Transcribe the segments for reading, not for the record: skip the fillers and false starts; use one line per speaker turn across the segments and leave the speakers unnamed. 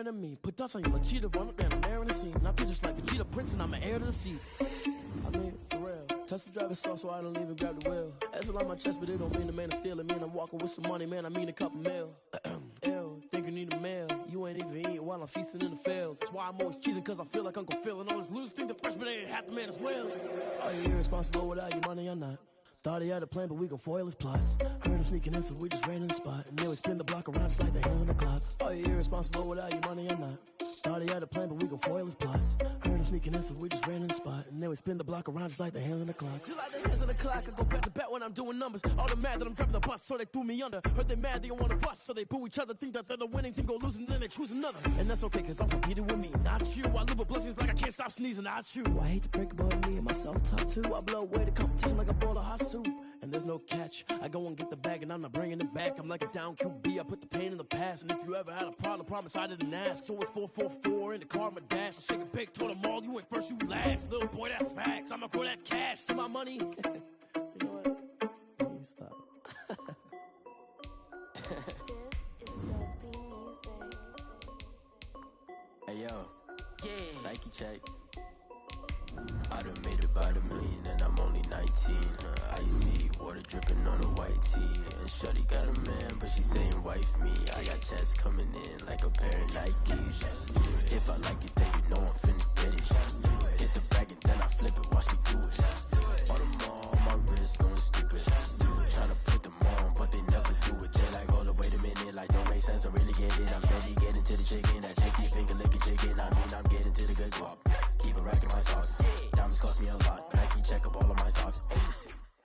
enemy. Put dust on you, like cheetah, run up, man, I'm airing the scene. And I feel just like a cheetah prince, and I'm an heir to the sea. I mean, for real. Touch the driver's sauce, so I don't even grab the wheel. That's on my chest, but it don't mean the man is stealing. Mean I'm walking with some money, man, I mean a couple mil. Ew, think you need a meal. You ain't even eating while I'm feasting in the field. That's why I'm always cheesing, cause I feel like Uncle Phil. And all those losers think the freshman ain't half the man as well. Are you irresponsible without your money or not? Thought he had a plan, but we gon' foil his plot. Heard him sneaking in, so we just ran in the spot. And then we spin the block around just like the hands on the clock. Are you irresponsible without your money or not? Thought he had a plan, but we gon' foil his plot. Heard him sneaking in, so we just ran in the spot. And then we spin the block around just like the hands on the clock. Just like the hands on the clock, I go back to back when I'm doing numbers. All the mad that I'm driving the bus, so they threw me under. Heard they mad, they don't wanna bust, so they boo each other. Think that they're the winning team, go losing, then they choose another. And that's okay, cause I'm competing with me, not you. I live with blessings like I can't stop sneezing, not you. I hate to break about me and myself top two. I blow away the competition like a bowl of hot soup. And there's no catch. I go and get the bag and I'm not bringing it back. I'm like a down QB, I put the pain in the past. And if you ever had a problem, promise I didn't ask. So it's 444 in the car, my dash. I shake a big, told them all, you ain't first, you last. Little boy, that's facts. I'ma throw that cash to my money. You know what? Let me stop.
Hey yo, yeah, Nike check. I done made about $1 million and I'm only 19. Icy water dripping on a white tee. And shorty got a man, but she saying wife me. I got checks coming in like a pair of Nikes. If I like it, then you know I'm finna get it. Hit the bag and then I flip it, watch me do it. All them all on my wrist going stupid. Tryna put them on, but they never do it. They like, hold up, wait a minute, like don't make sense, I really get it. I'm steady getting to the chicken, that chicky finger licking chicken. I mean, I'm getting to the good guap. Keep a rack in my sauce. Diamonds cost me a lot. Nike check up all of my socks.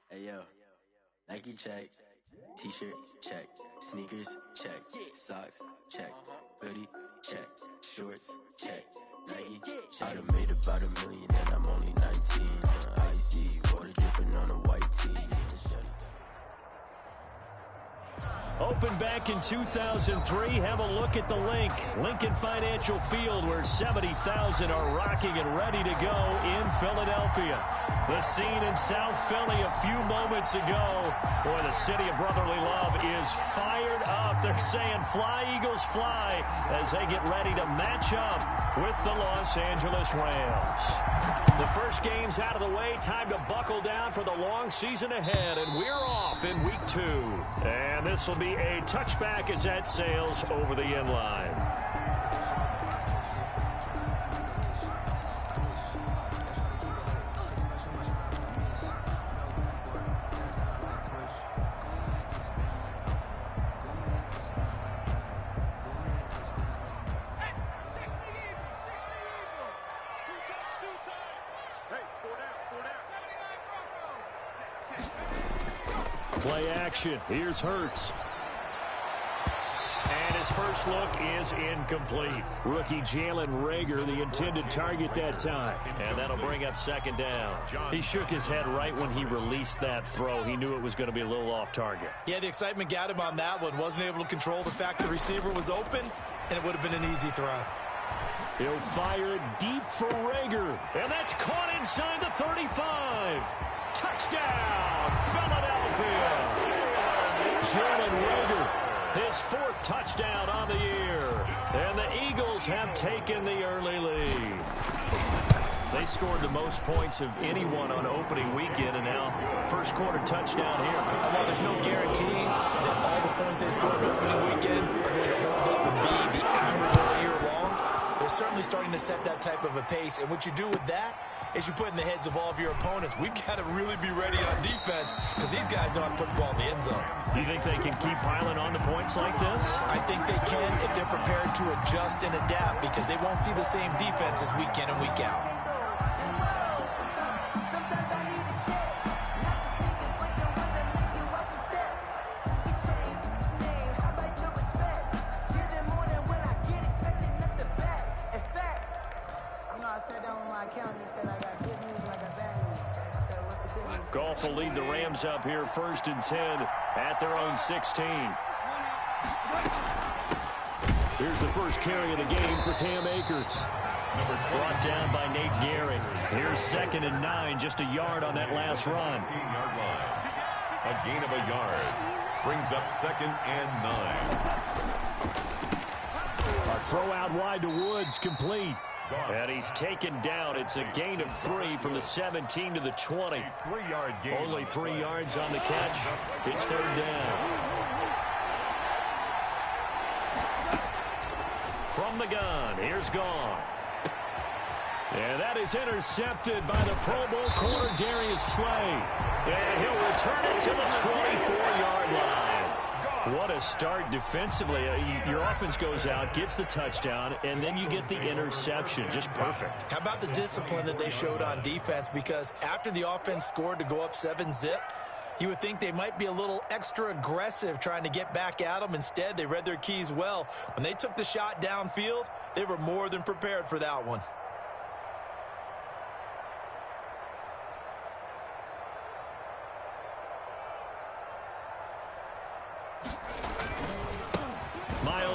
Hey yo, Nike check. T-shirt check. Sneakers check. Socks check. Hoodie check. Shorts check. Nike. I done made about $1 million and I'm only 19. Icy water dripping on a white tee.
Opened back in 2003. Have a look at the link. Lincoln Financial Field, where 70,000 are rocking and ready to go in Philadelphia. The scene in South Philly a few moments ago. Boy, the city of brotherly love is fired up. They're saying fly, Eagles, fly, as they get ready to match up with the Los Angeles Rams. The first game's out of the way. Time to buckle down for the long season ahead, and we're off in week 2. And this will be a touchback as that sails over the end line. Play action. Here's Hurts. And his first look is incomplete. Rookie Jalen Reagor, the intended target that time. And that'll bring up second down. He shook his head right when he released that throw. He knew it was going to be a little off target.
Yeah, the excitement got him on that one. Wasn't able to control the fact the receiver was open, and it would have been an easy throw.
He'll fire it deep for Reagor. And that's caught inside the 35. Touchdown, Philadelphia. Jalen Reagor, his 4th touchdown on the year. And the Eagles have taken the early lead. They scored the most points of anyone on opening weekend, and now first quarter touchdown here.
Well, there's no guarantee that all the points they scored on opening weekend are going to hold up and be the average all year long. They're certainly starting to set that type of a pace, and what you do with that is you put in the heads of all of your opponents, we've got to really be ready on defense because these guys know how to put the ball in the end zone.
Do you think they can keep piling on the points like this?
I think they can if they're prepared to adjust and adapt because they won't see the same defenses week in and week out.
Goff will lead the Rams up here 1st and 10 at their own 16. Here's the first carry of the game for Cam Akers. Brought down by Nate Gehry. Here's 2nd and 9, just a yard on that last run.
16-yard line. A gain of a yard brings up 2nd and 9.
Our Throw out wide to Woods, complete. And he's taken down. It's a gain of 3 from the 17 to the 20. Only 3 yards on the catch. It's third down. From the gun, here's Goff. And that is intercepted by the Pro Bowl corner, Darius Slay. And he'll return it to the 24-yard line. What a start defensively. Your offense goes out, gets the touchdown, and then you get the interception. Just perfect.
How about the discipline that they showed on defense? Because after the offense scored to go up 7-zip, you would think they might be a little extra aggressive trying to get back at them. Instead, they read their keys well. When they took the shot downfield, they were more than prepared for that one.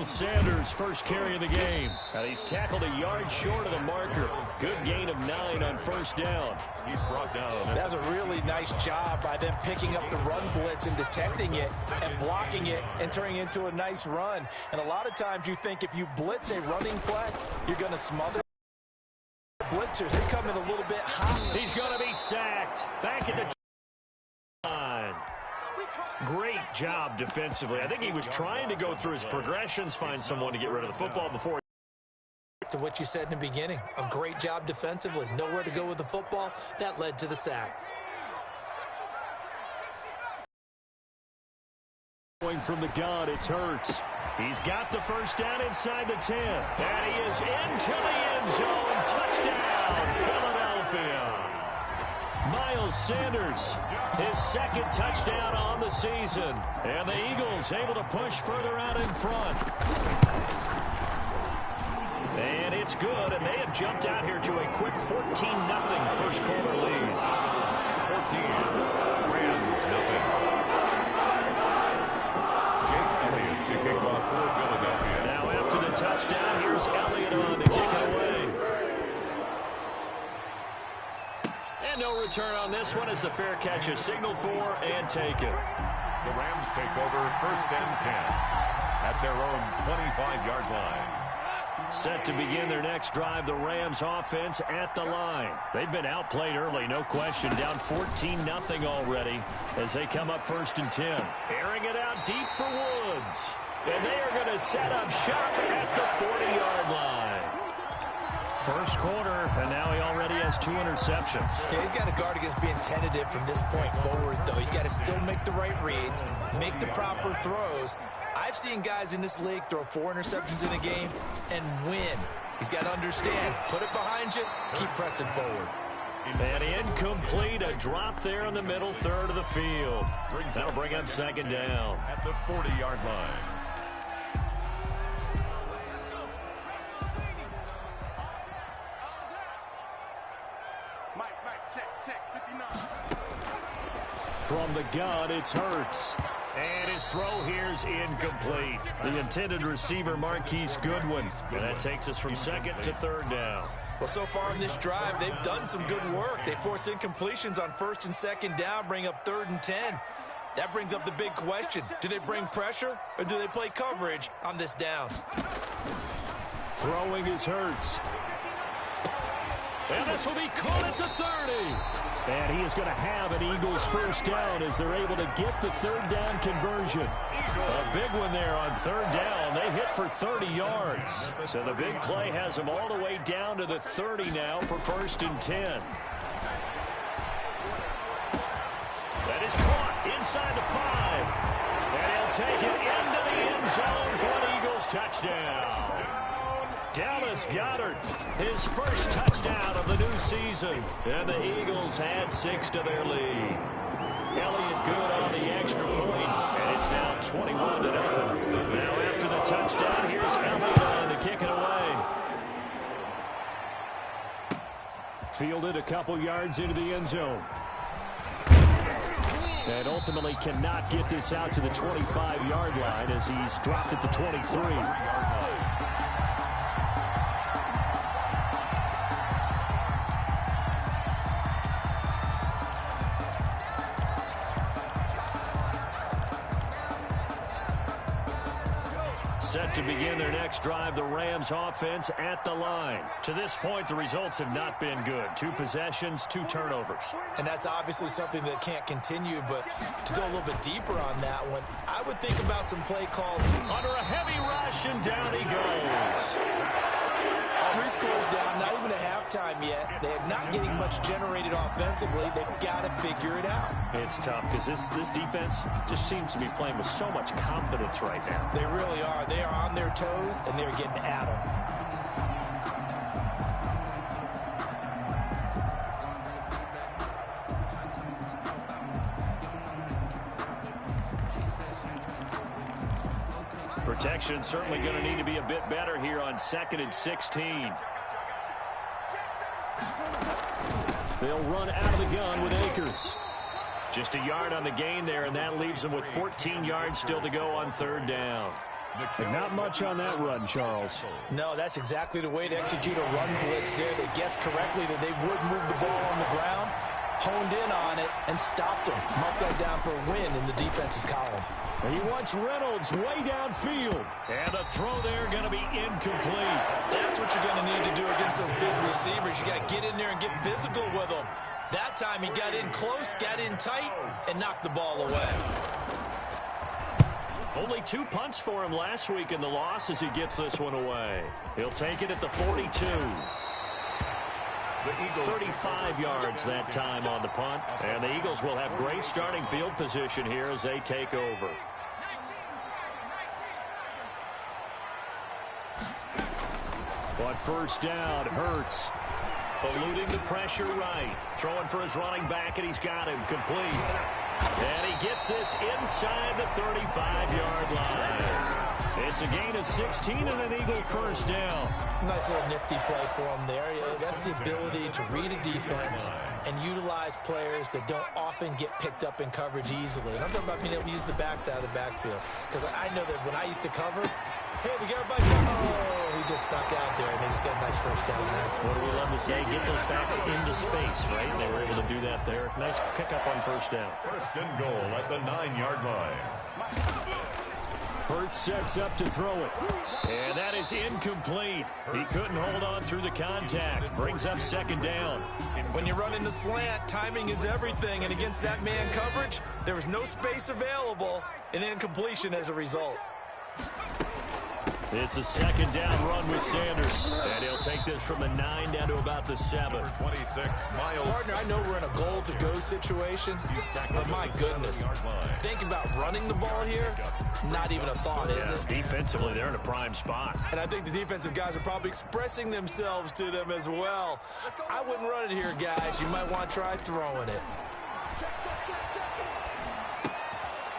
Sanders, first carry of the game. And he's tackled a yard short of the marker. Good gain of 9 on first down.
He's brought down.
That's a really nice job by them picking up the run blitz and detecting it and blocking it and turning it into a nice run. And a lot of times you think if you blitz a running play, you're going to smother blitzers. They come in a little bit hot.
He's going to be sacked. Back at the line. Great job defensively. I think he was trying to go through his progressions, find someone to get rid of the football before.
To what you said in the beginning, a great job defensively. Nowhere to go with the football. That led to the sack.
Going from the gun, it's Hurts. He's got the first down inside the 10. And he is into the end zone. Touchdown, Philadelphia. Miles Sanders, his second touchdown on the season. And the Eagles able to push further out in front. And it's good, and they have jumped out here to a quick 14-0 first quarter lead.
14, Rams, nothing. Jake Elliott to kick off for Philadelphia.
Now after the touchdown, here's Elliott on to kick it away. No return on this one as the fair catch is signaled for and taken.
The Rams take over first and 10 at their own 25-yard line.
Set to begin their next drive, the Rams offense at the line. They've been outplayed early, no question, down 14-0 already as they come up first and 10. Airing it out deep for Woods. And they are going to set up shop at the 40-yard line. First quarter, and now he already has 2 interceptions.
Yeah, he's got to guard against being tentative from this point forward, though. He's got to still make the right reads, make the proper throws. I've seen guys in this league throw 4 interceptions in a game and win. He's got to understand, put it behind you, keep pressing forward.
And incomplete, a drop there in the middle third of the field. That'll bring up second down.
At the 40-yard line.
From the gun, it's Hurts. And his throw here's incomplete. The intended receiver, Marquise Goodwin. And that takes us from second to third down.
Well, so far in this drive, they've done some good work. They force incompletions on first and second down, bring up third and 10. That brings up the big question. Do they bring pressure or do they play coverage on this down?
Throwing is Hurts. And this will be caught at the 30. And he is going to have an Eagles first down as they're able to get the third down conversion. A big one there on third down. They hit for 30 yards. So the big play has them all the way down to the 30 now for first and 10. That is caught inside the 5. And he'll take it into the end zone for an Eagles touchdown. Dallas Goedert, his first touchdown of the new season. And the Eagles add 6 to their lead. Elliott good on the extra point, and it's now 21-0. Now after the touchdown, here's Elliott on to kick it away. Fielded a couple yards into the end zone. And ultimately cannot get this out to the 25-yard line as he's dropped at the 23. Set to begin their next drive, the Rams offense at the line. To this point, the results have not been good. 2 possessions, 2 turnovers.
And that's obviously something that can't continue, but to go a little bit deeper on that one, I would think about some play calls.
Under a heavy rush, and down he goes.
3 scores down, not even a halftime yet. They are not getting much generated offensively. They've got to figure it out.
It's tough because this defense just seems to be playing with so much confidence right now.
They really are. They are on their toes, and they're getting at them.
Protection certainly going to need to be a bit better here on 2nd and 16. They'll run out of the gun with Akers. Just a yard on the gain there, and that leaves them with 14 yards still to go on 3rd down.
And not much on that run, Charles.
No, that's exactly the way to execute a run blitz there. They guessed correctly that they would move the ball on the ground, honed in on it, and stopped them. Mark that down for a win in the defense's column.
And he wants Reynolds way downfield. And the throw there going to be incomplete.
That's what you're going to need to do against those big receivers. You got to get in there and get physical with them. That time he got in close, got in tight, and knocked the ball away.
Only 2 punts for him last week in the loss as he gets this one away. He'll take it at the 42. 35 yards that time on the punt. And the Eagles will have great starting field position here as they take over. On 1st down, Hurts. Eluding the pressure right. Throwing for his running back, and he's got him complete. And he gets this inside the 35-yard line. It's a gain of 16 and an Eagle 1st down.
Nice little nifty play for him there. That's the ability to read a defense and utilize players that don't often get picked up in coverage easily. And I'm talking about being able to use the backs out of the backfield. Because I know that when I used to cover, hey, we got everybody. Oh, he just snuck out there, and they just got a nice 1st down there.
What do we love to say? Get those backs into space, right? They were able to do that there. Nice pickup on 1st down.
1st and goal at the 9-yard line.
Hurts sets up to throw it. And that is incomplete. He couldn't hold on through the contact. Brings up 2nd down.
When you run in the slant, timing is everything. And against that man coverage, there was no space available, and incompletion as a result.
It's a 2nd down run with Sanders. And he'll take this from the 9 down to about the 7.
26, Miles.
Partner, I know we're in a goal-to-go situation, but my goodness, think about running the ball here, not even a thought, is it?
Defensively, they're in a prime spot.
And I think the defensive guys are probably expressing themselves to them as well. I wouldn't run it here, guys. You might want to try throwing it.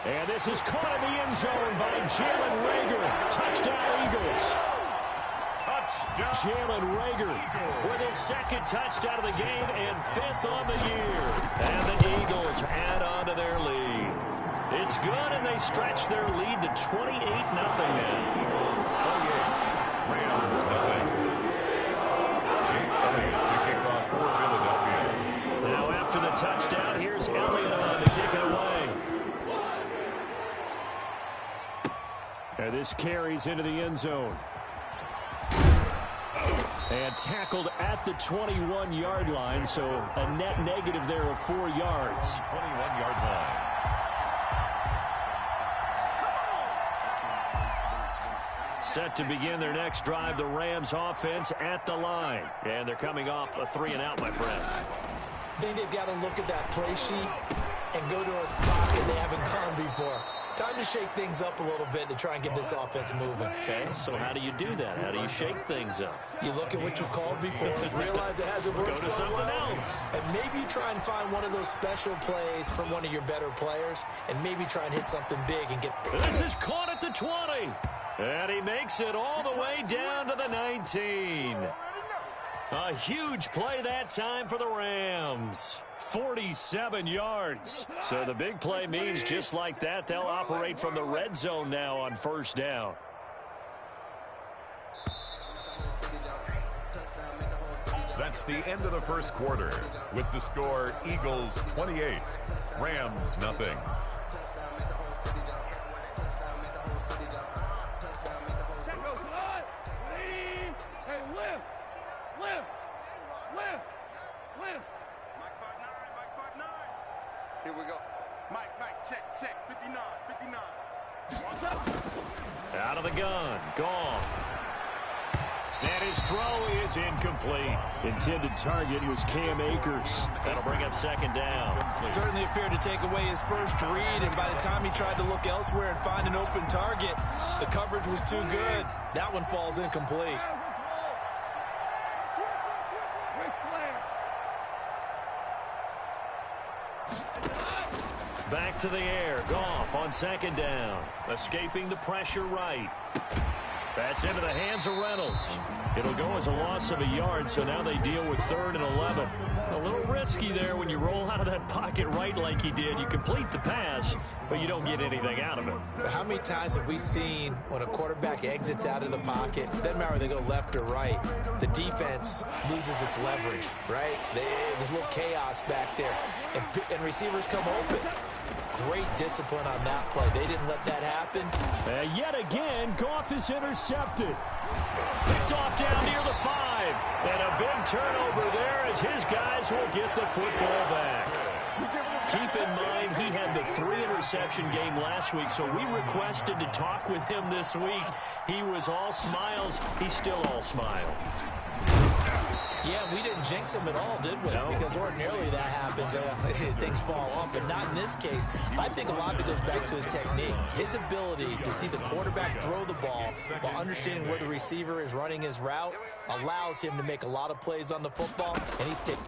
And this is caught in the end zone by Jalen Reagor. Touchdown, Eagles.
Touchdown.
Jalen Reagor with his 2nd touchdown of the game and 5th on the year. And the Eagles add on to their lead. It's good, and they stretch their lead to 28-0 now.
Oh, yeah. Rams, nothing. Jake Elliott to kick off for Philadelphia.
Now after the touchdown, here's Elliott on to kick it away. And this carries into the end zone. And tackled at the 21-yard line, so a net negative there of 4 yards.
21-yard line.
Set to begin their next drive, the Rams offense at the line. And they're coming off a 3-and-out, my friend.
I think they've got to look at that play sheet and go to a spot that they haven't gone before. Time to shake things up a little bit to try and get this offense moving.
Okay, so how do you do that? How do you shake things up?
You look at what you called before, realize it hasn't worked
Go to
so
something
well,
else.
and maybe try and find one of those special plays from one of your better players, and maybe try and hit something big and get...
This is caught at the 20. And he makes it all the way down to the 19. A huge play that time for the Rams. 47 yards. So the big play means just like that, they'll operate from the red zone now on 1st down.
That's the end of the 1st quarter. With the score, Eagles 28, Rams nothing.
Check, 59.
Out of the gun, Goff. And his throw is incomplete. Intended target was Cam Akers. That'll bring up second down.
Certainly appeared to take away his first read, and by the time he tried to look elsewhere and find an open target, the coverage was too good. That one falls incomplete.
Back to the air. Goff on second down. Escaping the pressure right. That's into the hands of Reynolds. It'll go as a loss of a yard, so now they deal with 3rd and 11. A little risky there when you roll out of that pocket right like he did. You complete the pass, but you don't get anything out of it.
How many times have we seen when a quarterback exits out of the pocket, doesn't matter whether they go left or right, the defense loses its leverage, right? There's a little chaos back there, and receivers come open. Great discipline on that play. They didn't let that happen.
Yet again, Goff is intercepted. Picked off down near the 5. And a big turnover there as his guys will get the football back. Keep in mind, he had the 3-interception game last week, so we requested to talk with him this week. He was all smiles. He's still all smile.
Yeah, we didn't jinx him at all, did we? No. Because ordinarily that happens. Things fall off, but not in this case. I think a lot of it goes back to his technique. His ability to see the quarterback throw the ball while understanding where the receiver is running his route allows him to make a lot of plays on the football, and he's taking...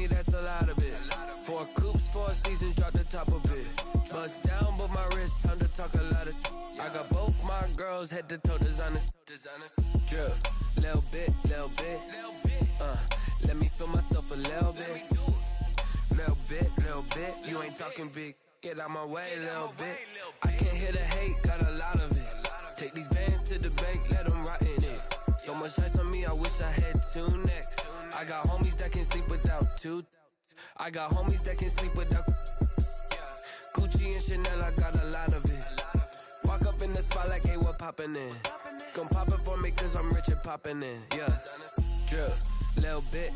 That's a lot of it. 4 coops, 4 seasons, drop the top of it. Bust down, but my wrist, time to talk a lot of. I got both my girls head to toe designer. Drip, little bit. Let me feel myself a little bit. Little bit. You ain't talking big. Get out my way, little bit. I can't hear the hate, got a lot of it. Take these bands to the bank, let them rot in it. So much ice on me, I wish I had 2 necks. I got homies that can sleep without 2. I got homies that can sleep without Gucci and Chanel, I got a lot of it. Walk up in the spot like, hey, what poppin' in? Gon' pop it for me cause I'm rich and poppin' in. Yeah, drip, little bit.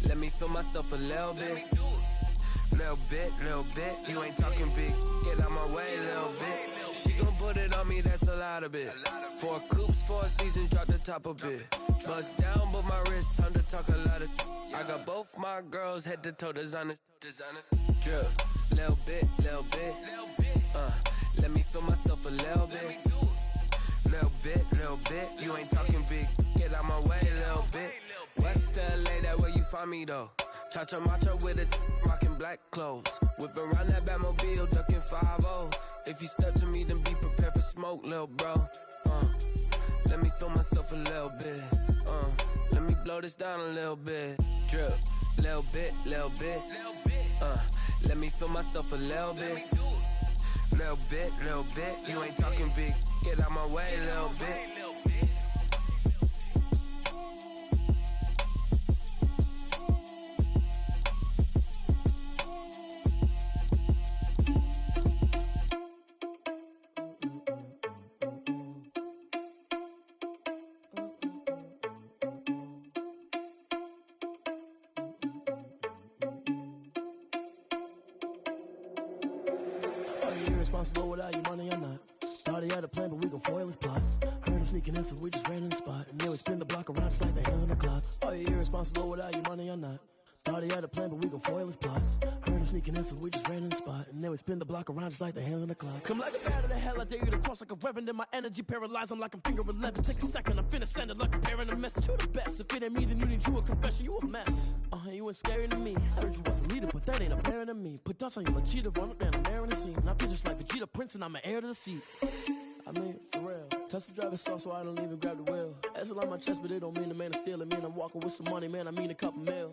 Let me feel myself a little bit. Little bit. You ain't talking big. Get out my way, little bit. She gon' put it on me, that's a lot of it. 4 coops, 4 seasons, drop the top a bit. Bust down, but my wrist, time to talk a lot of. I got both my girls head to toe designer. Drip, little bit. Let me feel myself a little bit. Little bit. You ain't talking big. Get out my way, little bit. West LA, that where you find me though. Cha-cha matcha with a rockin' black clothes. Whip around that Batmobile, ducking 5-0. If you step to me, then be prepared for smoke, lil' bro. Let me feel myself a little bit. Let me blow this down a little bit. Drip, little bit. Let me feel myself a little bit. Little bit. You ain't talking big. Get out my way, little bit.
Irresponsible without your money or not. Thought he had a plan, but we gon' foil his plot. Heard him sneaking in, so we just ran in the spot. And then we spin the block around just like the hands on the clock. Are you irresponsible without your money or not? Thought he had a plan, but we gon' foil his plot. Heard him sneaking in, so we just ran in the spot. And then we spin the block around just like the hands on the clock. Come like a bat of the hell, I dare you to cross like a reverend. In my energy paralyzed, I'm like I'm finger 11. Take a second, I'm finna send it like a parent a message. You the best, if it ain't me, then you need you a confession. You a mess. You ain't scary to me. Heard you was a leader, but that ain't apparent to me. Put dust on you like cheetah, run up down, I'm airing the scene. I feel just like Vegeta Prince, and I'm an heir to the seat. I mean, for real. Touch the driver's soft, so I don't even grab the wheel. That's a lot on my chest, but it don't mean the man is stealing. Mean I'm walking with some money, man. I mean a couple mil.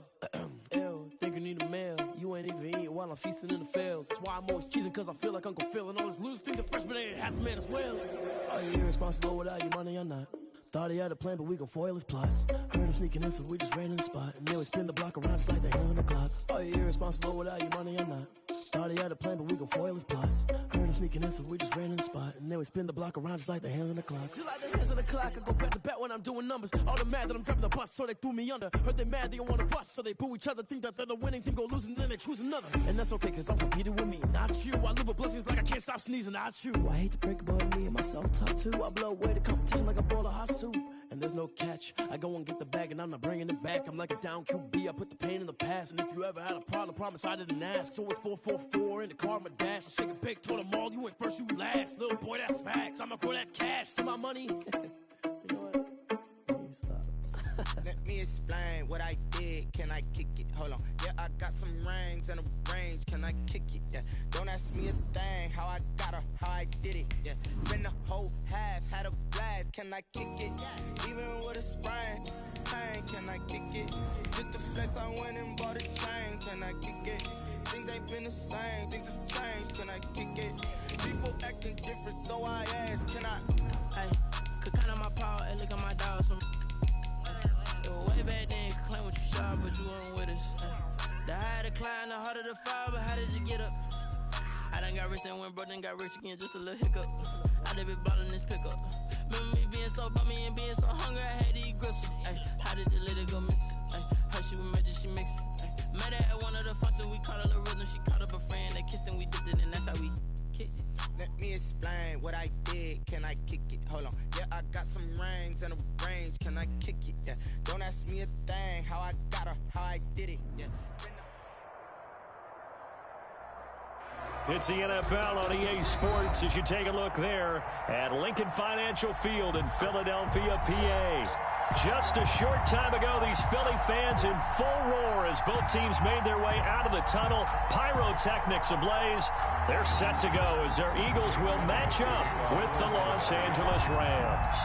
Ew, think you need a meal. You ain't even eating while I'm feasting in the field. That's why I'm always cheesing, cause I feel like Uncle Phil. And all this losers think the freshman ain't half the man as well. Are you irresponsible without your money or not? Thought he had a plan, but we gon' foil his plot. Heard him sneaking in, so we just ran in the spot. And then we spin the block around just like the hands on the clock. Are you irresponsible without your money or not? Thought he had a plan, but we gon' foil his plot. Heard him sneaking in, so we just ran in the spot. And then we spin the block around just like the hands on the clock. Just like the hands on the clock, I go back to back when I'm doing numbers. All the mad that I'm driving the bus, so they threw me under. Heard they mad, they don't wanna bust, so they boo each other. Think that they're the winning team, go losing, then they choose another. And that's okay, cause I'm competing with me, not you. I live with blessings like I can't stop sneezing, not you. I hate to break about me and my self-talk too. I blow away the competition like a bowl of hot soup. And there's no catch. I go and get the bag and I'm not bringing it back. I'm like a down QB, I put the pain in the past. And if you ever had a problem, promise I didn't ask. So it's 444 in the car, my dash. I shake a big, told them all, you went first, you last. Little boy, that's facts. I'ma grow that cash to my money. You know what? Let me stop.
Let me explain what I did. Can I kick it? Hold on. Yeah, I got some rings and a range. Can I kick it? Yeah. Don't ask me a thing. How I got her, how I did it. Yeah. Spend the whole half, had a blast. Can I kick it? Even with a sprain, pain. Can I kick it? Just the flex, I went and bought a chain. Can I kick it? Things ain't been the same. Things have changed. Can I kick it? People acting different, so I ask. Can I?
Hey, could count on my power and look at my dogs from. Way back then, could claim what you saw, but you weren't with us. The higher the climb, the harder the fall, but how did you get up? I done got rich and went broke, then got rich again, just a little hiccup. I done been ballin' this pickup. Remember me being so bummy and being so hungry, I had to eat gristle. Ay, how did the lady go miss? Ay, her she was magic, she mixed. Met her at one of the functions, we caught a little rhythm, she caught up a friend, they kissed and we dipped it, and that's how we kicked it.
Let me explain what I did. Can I kick it? Hold on. Yeah, I got some rings and a range. Can I kick it? Yeah. Don't ask me a thing. How I got her, how I did it. Yeah.
It's the NFL on EA Sports as you take a look there at Lincoln Financial Field in Philadelphia, PA. Just a short time ago, these Philly fans in full roar as both teams made their way out of the tunnel. Pyrotechnics ablaze. They're set to go as their Eagles will match up with the Los Angeles Rams.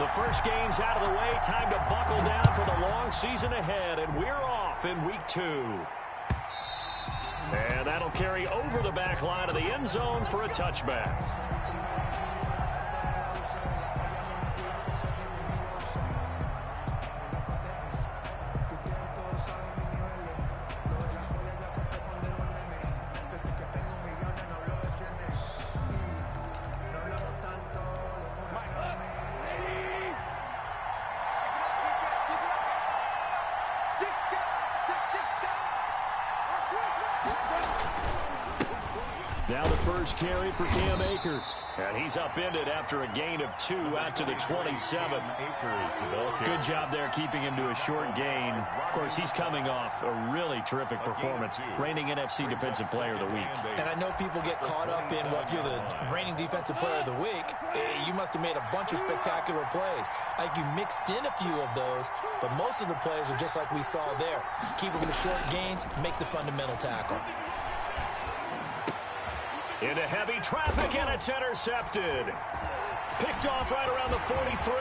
The first game's out of the way. Time to buckle down for the long season ahead, and we're off in week 2. And that'll carry over the back line of the end zone for a touchback. Now the first carry for Cam Akers. And he's upended after a gain of 2 out to the 27. Good job there keeping him to a short gain. Of course, he's coming off a really terrific performance. Reigning NFC Defensive Player of the Week.
And I know people get caught up in, well, if you're the reigning Defensive Player of the Week, you must have made a bunch of spectacular plays. Like you mixed in a few of those, but most of the plays are just like we saw there. Keep them to short gains, make the fundamental tackle.
Into heavy traffic, and it's intercepted. Picked off right around the 43.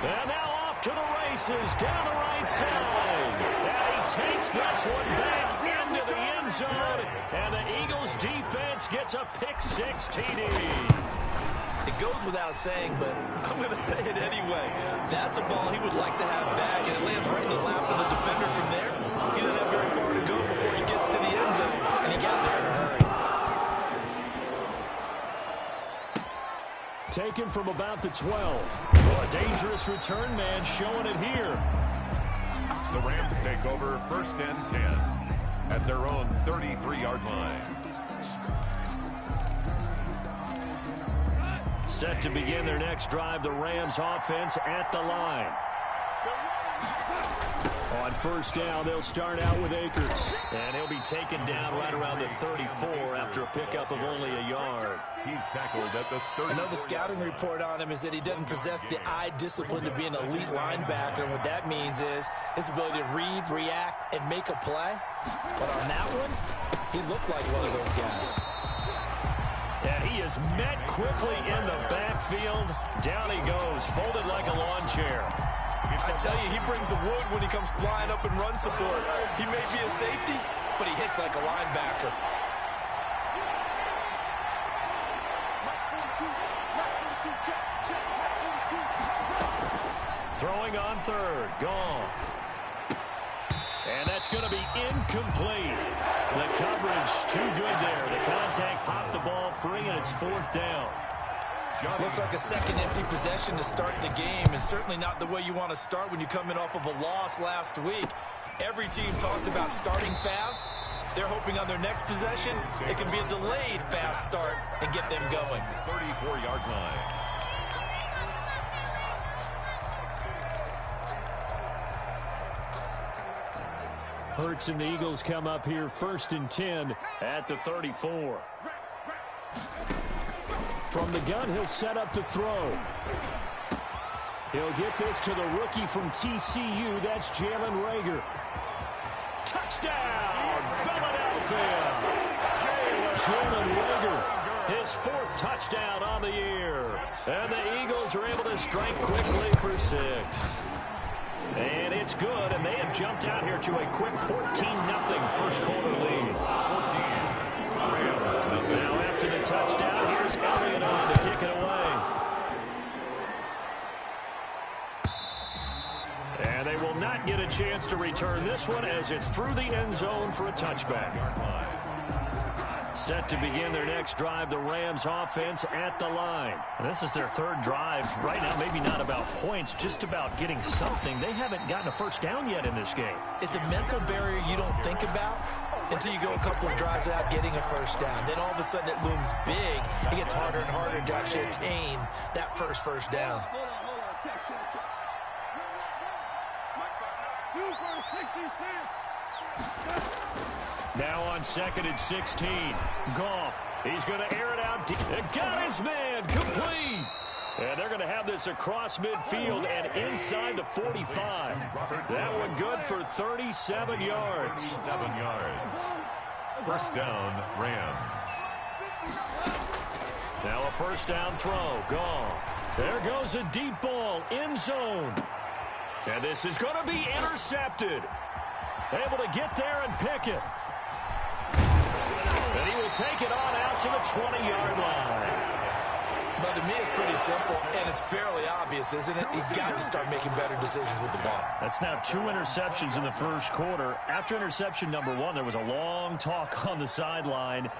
And now off to the races down the right side. And he takes this one back into the end zone. And the Eagles defense gets a pick-6 TD.
It goes without saying, but I'm going to say it anyway. That's a ball he would like to have back, and it lands right in the lap of the defender from there. He didn't have very far to go before he gets to the end zone, and he got there in a hurry.
Taken from about the 12. Oh, a dangerous return man showing it here.
The Rams take over 1st and 10 at their own 33-yard line.
Set to begin their next drive, the Rams offense at the line. On first down, they'll start out with Akers. And he'll be taken down right around the 34 after a pickup of only a yard.
He's tackled at the 30.
I know the scouting report on him is that he doesn't possess the eye discipline to be an elite linebacker. And what that means is his ability to read, react, and make a play. But on that one, he looked like one of those guys.
And he is met quickly in the backfield. Down he goes, folded like a lawn chair.
I tell you, he brings the wood when he comes flying up in run support. He may be a safety, but he hits like a linebacker.
Throwing on third. Goff. And that's going to be incomplete. The coverage too good there. The contact popped the ball free, and it's fourth down.
Looks like a second empty possession to start the game, and certainly not the way you want to start when you come in off of a loss last week. Every team talks about starting fast. They're hoping on their next possession, it can be a delayed fast start and get them going.
34-yard line.
Hurts and the Eagles come up here 1st and 10 at the 34. From the gun, he'll set up to throw. He'll get this to the rookie from TCU. That's Jalen Reagor. Touchdown, Philadelphia! Jalen Reagor, his 4th touchdown on the year. And the Eagles are able to strike quickly for 6. And it's good, and they have jumped out here to a quick 14-0 first quarter lead. 14. Now after the touchdown, here's Elliott on to kick it away. And they will not get a chance to return this one as it's through the end zone for a touchback. Set to begin their next drive, the Rams offense at the line. And this is their 3rd drive. Right now, maybe not about points, just about getting something. They haven't gotten a first down yet in this game.
It's a mental barrier you don't think about until you go a couple of drives without getting a first down. Then all of a sudden it looms big. It gets harder and harder to actually attain that first down.
Now on 2nd and 16. Goff. He's going to air it out deep. Got his man. Complete. And they're going to have this across midfield and inside the 45. That one good for 37 yards.
7 yards. First down, Rams.
Now a first down throw. Goff. There goes a deep ball. End zone. And this is going to be intercepted. Able to get there and pick it. And he will take it on out to the 20-yard line.
But to me, it's pretty simple, and it's fairly obvious, isn't it? He's got to start making better decisions with the ball.
That's now 2 interceptions in the first quarter. After interception number 1, there was a long talk on the sideline,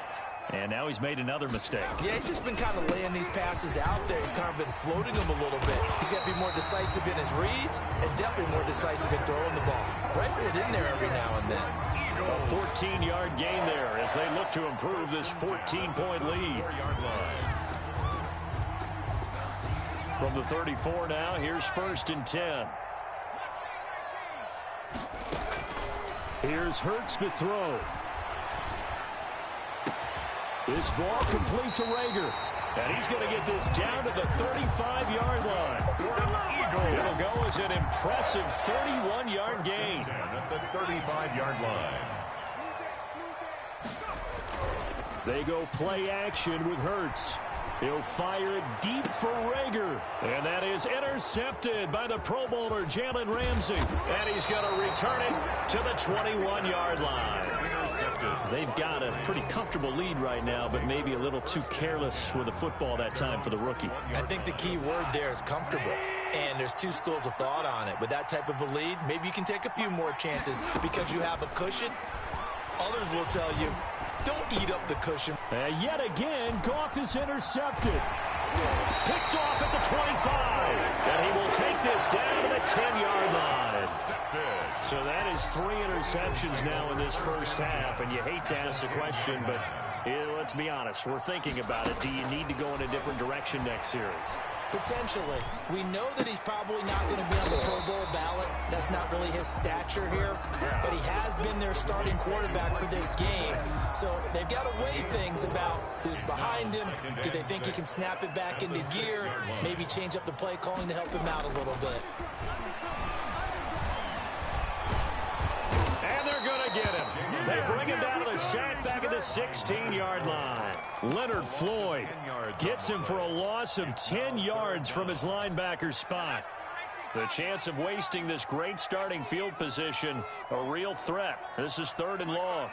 and now he's made another mistake.
Yeah, he's just been kind of laying these passes out there. He's kind of been floating them a little bit. He's got to be more decisive in his reads and definitely more decisive in throwing the ball. Rifle it in there every now and then.
A 14-yard gain there as they look to improve this 14-point lead. From the 34 now, here's 1st and 10. Here's Hurts to throw. This ball complete to Reagor. And he's going to get this down to the 35-yard line. It'll go as an impressive 31-yard gain.
At the 35-yard line.
They go play action with Hurts. He'll fire it deep for Reagor. And that is intercepted by the Pro Bowler, Jalen Ramsey. And he's going to return it to the 21-yard line. They've got a pretty comfortable lead right now, but maybe a little too careless with the football that time for the rookie.
I think the key word there is comfortable. And there's 2 schools of thought on it. With that type of a lead, maybe you can take a few more chances because you have a cushion. Others will tell you, don't eat up the cushion.
Yet again, Goff is intercepted. Picked off at the 25. And he will take this down to the 10-yard line. So that is 3 interceptions now in this first half. And you hate to ask the question, but let's be honest. We're thinking about it. Do you need to go in a different direction next series?
Potentially. We know that he's probably not going to be on the Pro Bowl ballot. That's not really his stature here. But he has been their starting quarterback for this game. So they've got to weigh things about who's behind him. Do they think he can snap it back into gear? Maybe change up the play calling to help him out a little bit.
And they're going to get him. They bring him down to the sack back at the 16-yard line. Leonard Floyd gets him for a loss of 10 yards from his linebacker spot. The chance of wasting this great starting field position, a real threat. This is 3rd and long.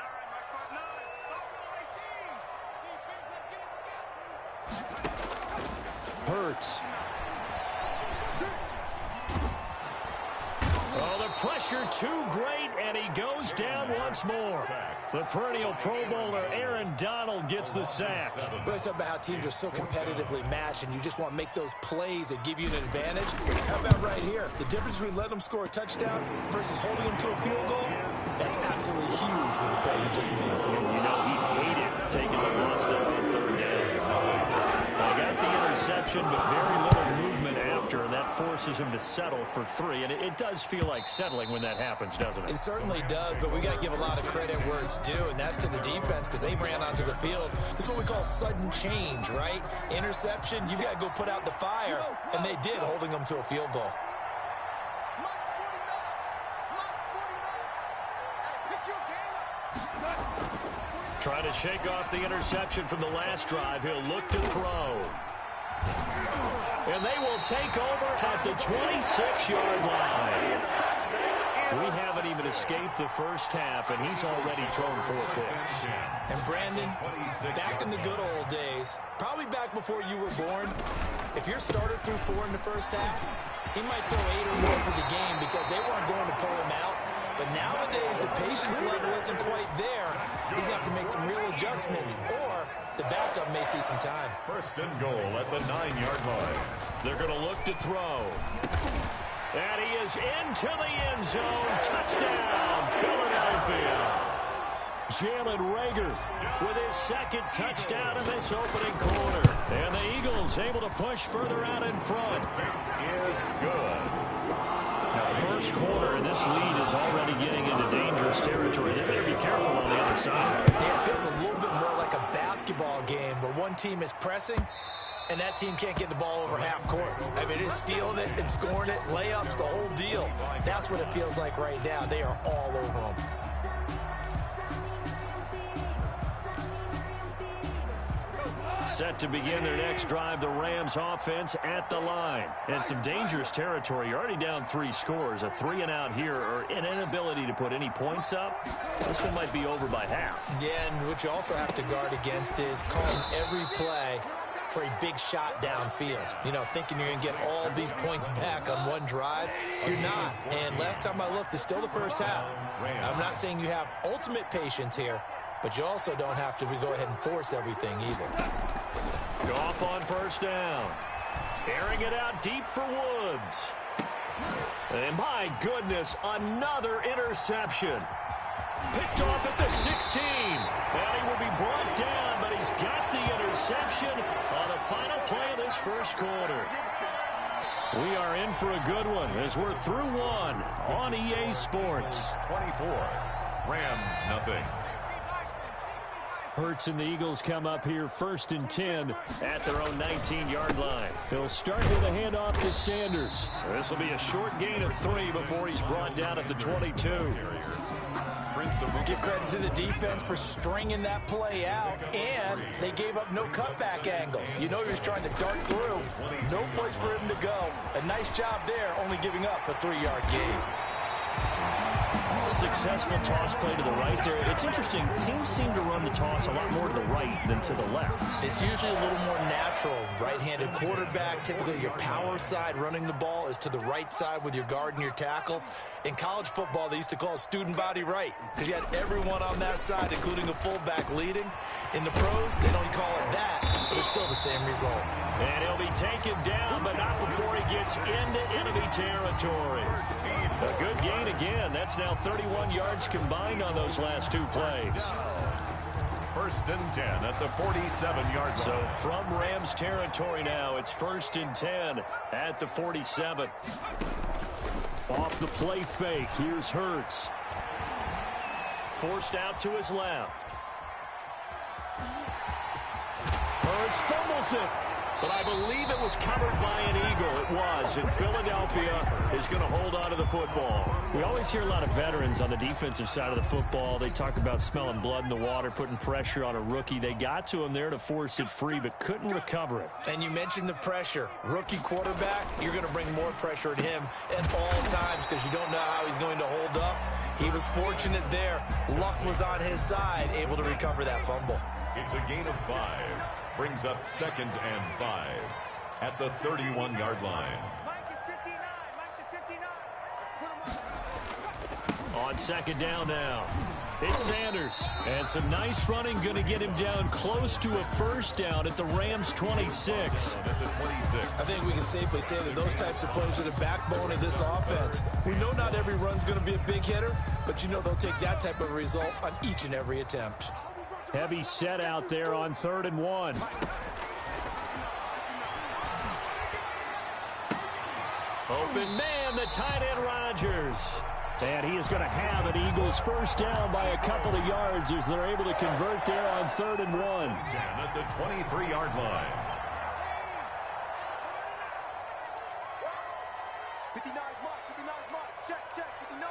Hurts. pressure too great, and he goes down once more. The perennial Pro Bowler Aaron Donald gets the sack.
Well, it's about how teams are so competitively matched, and you just want to make those plays that give you an advantage. How about right here? The difference between letting them score a touchdown versus holding them to a field goal, that's absolutely huge with the play he just made.
You know, he hated taking the loss there on third down. They got the interception, but very little movement after, and that forces him to settle for 3. And it does feel like settling when that happens, doesn't it?
It certainly does, but we got to give a lot of credit where it's due, and that's to the defense because they ran onto the field. This is what we call sudden change, right? Interception, you got to go put out the fire, and they did, holding them to a field goal.
Trying to shake off the interception from the last drive. He'll look to throw. And they will take over at the 26-yard line. We haven't even escaped the first half, and he's already thrown 4 picks.
And Brandon, back in the good old days, probably back before you were born, if your starter threw 4 in the first half, he might throw 8 or more for the game because they weren't going to pull him out. But nowadays, the patience level isn't quite there. He's going to have to make some real adjustments, or the backup may see some time.
First and goal at the 9-yard line.
They're going to look to throw. And he is into the end zone. Touchdown, Philadelphia. Jalen Reagor with his second touchdown in this opening quarter. And the Eagles able to push further out in front.
Is good.
Now, first quarter, and this lead is already getting into dangerous territory. They better be careful on the other side.
Yeah, it feels a little bit more like a basketball game where one team is pressing and that team can't get the ball over half court. I mean, it's stealing it and scoring it, layups, the whole deal. That's what it feels like right now. They are all over them.
Set to begin their next drive, the Rams offense at the line. And some dangerous territory. You're already down 3 scores. A 3-and-out here, or an inability to put any points up. This one might be over by half.
Yeah, and what you also have to guard against is calling every play for a big shot downfield. You know, thinking you're going to get all these points back on one drive. You're not. And last time I looked, it's still the first half. I'm not saying you have ultimate patience here, but you also don't have to go ahead and force everything either.
Goff on first down. Airing it out deep for Woods. And my goodness, another interception. Picked off at the 16. And he will be brought down, but he's got the interception on the final play of this first quarter. We are in for a good one as we're through 1 on EA Sports.
24. Rams nothing.
Hurts and the Eagles come up here 1st and 10 at their own 19-yard line. They'll start with a handoff to Sanders. This will be a short gain of 3 before he's brought down at the 22.
Give credit to the defense for stringing that play out, and they gave up no cutback angle. You know he was trying to dart through. No place for him to go. A nice job there, only giving up a 3-yard gain.
Successful toss play to the right there. It's interesting. Teams seem to run the toss a lot more to the right than to the left.
It's usually a little more natural. Right-handed quarterback, typically your power side running the ball is to the right side with your guard and your tackle. In college football, they used to call it student body right because you had everyone on that side, including a fullback leading. In the pros, they don't call it that, but it's still the same result.
And he'll be taken down, but not before he gets into enemy territory. A good gain again. That's now 31 yards combined on those last 2 plays.
1st and 10 at the 47-yard line.
So from Rams territory now, it's 1st and 10 at the 47. Off the play fake, here's Hurts. Forced out to his left. Hurts fumbles it. But I believe it was covered by an Eagle. It was. And Philadelphia is going to hold on to the football. We always hear a lot of veterans on the defensive side of the football. They talk about smelling blood in the water, putting pressure on a rookie. They got to him there to force it free, but couldn't recover it.
And you mentioned the pressure. Rookie quarterback, you're going to bring more pressure at him at all times because you don't know how he's going to hold up. He was fortunate there. Luck was on his side, able to recover that fumble.
It's a gain of 5. Brings up 2nd and 5 at the 31-yard line.
Mike is 59. Mike is 59. Let's put him on.
On second down now, it's Sanders. And some nice running going to get him down close to a first down at the Rams' 26.
I think we can safely say that those types of plays are the backbone of this offense. We know not every run's going to be a big hitter, but you know they'll take that type of result on each and every attempt.
Heavy set out there on 3rd and 1. Open man, the tight end Rodgers. And he is going to have an Eagles first down by a couple of yards as they're able to convert there on 3rd and 1.
10 at the 23-yard line.
59 mark, check, 59.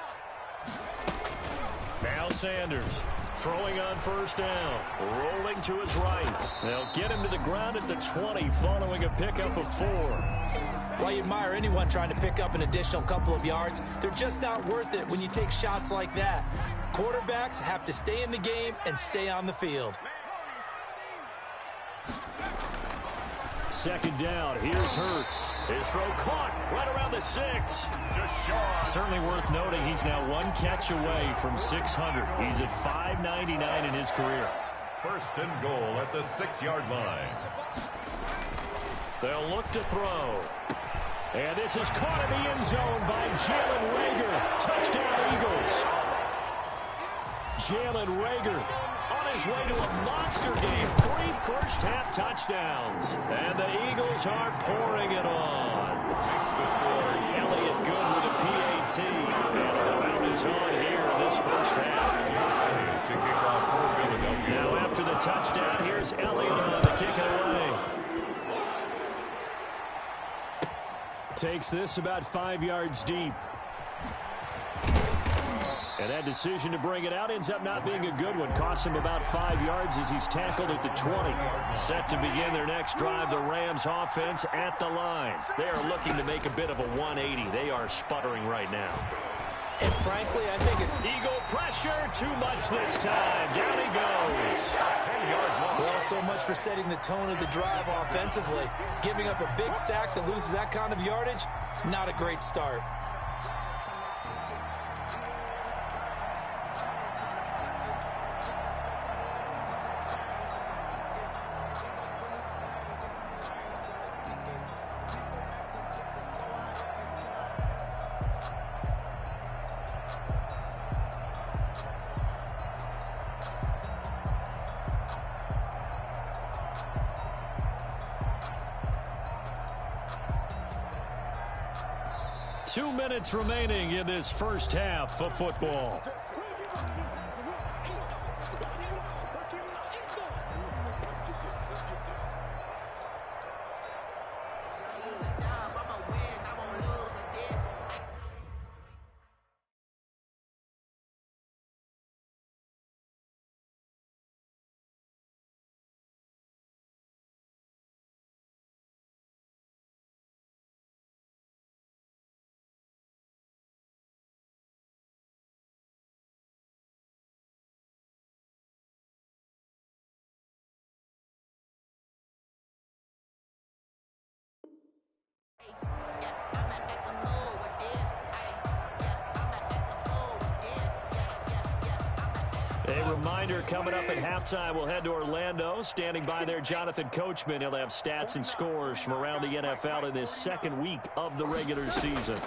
Now Sanders throwing on first down, rolling to his right. They'll get him to the ground at the 20 following a pickup of 4.
While you admire anyone trying to pick up an additional couple of yards, they're just not worth it when you take shots like that. Quarterbacks have to stay in the game and stay on the field.
Second down, here's Hurts. His throw caught right around the 6. Certainly worth noting he's now one catch away from 600. He's at 599 in his career.
First and goal at the 6-yard line.
They'll look to throw. And this is caught in the end zone by Jalen Reagor. Touchdown, Eagles. Jalen Reagor on his way to a monster game. 3 first-half touchdowns. And the Eagles are pouring it on. Elliott good with a PAT. And the round is on here in this first half. Now after the touchdown, here's Elliott on to kick it away. Takes this about 5 yards deep. And that decision to bring it out ends up not being a good one. Costs him about 5 yards as he's tackled at the 20. Set to begin their next drive, the Rams offense at the line. They are looking to make a bit of a 180. They are sputtering right now.
And frankly, I think
Eagle pressure, too much this time. Down he goes. 10-yard loss.
Well, so much for setting the tone of the drive offensively. Giving up a big sack that loses that kind of yardage, not a great start.
Two minutes remaining in this first half of football. A reminder coming up at halftime, we'll head to Orlando. Standing by there, Jonathan Coachman. He'll have stats and scores from around the NFL in this second week of the regular season.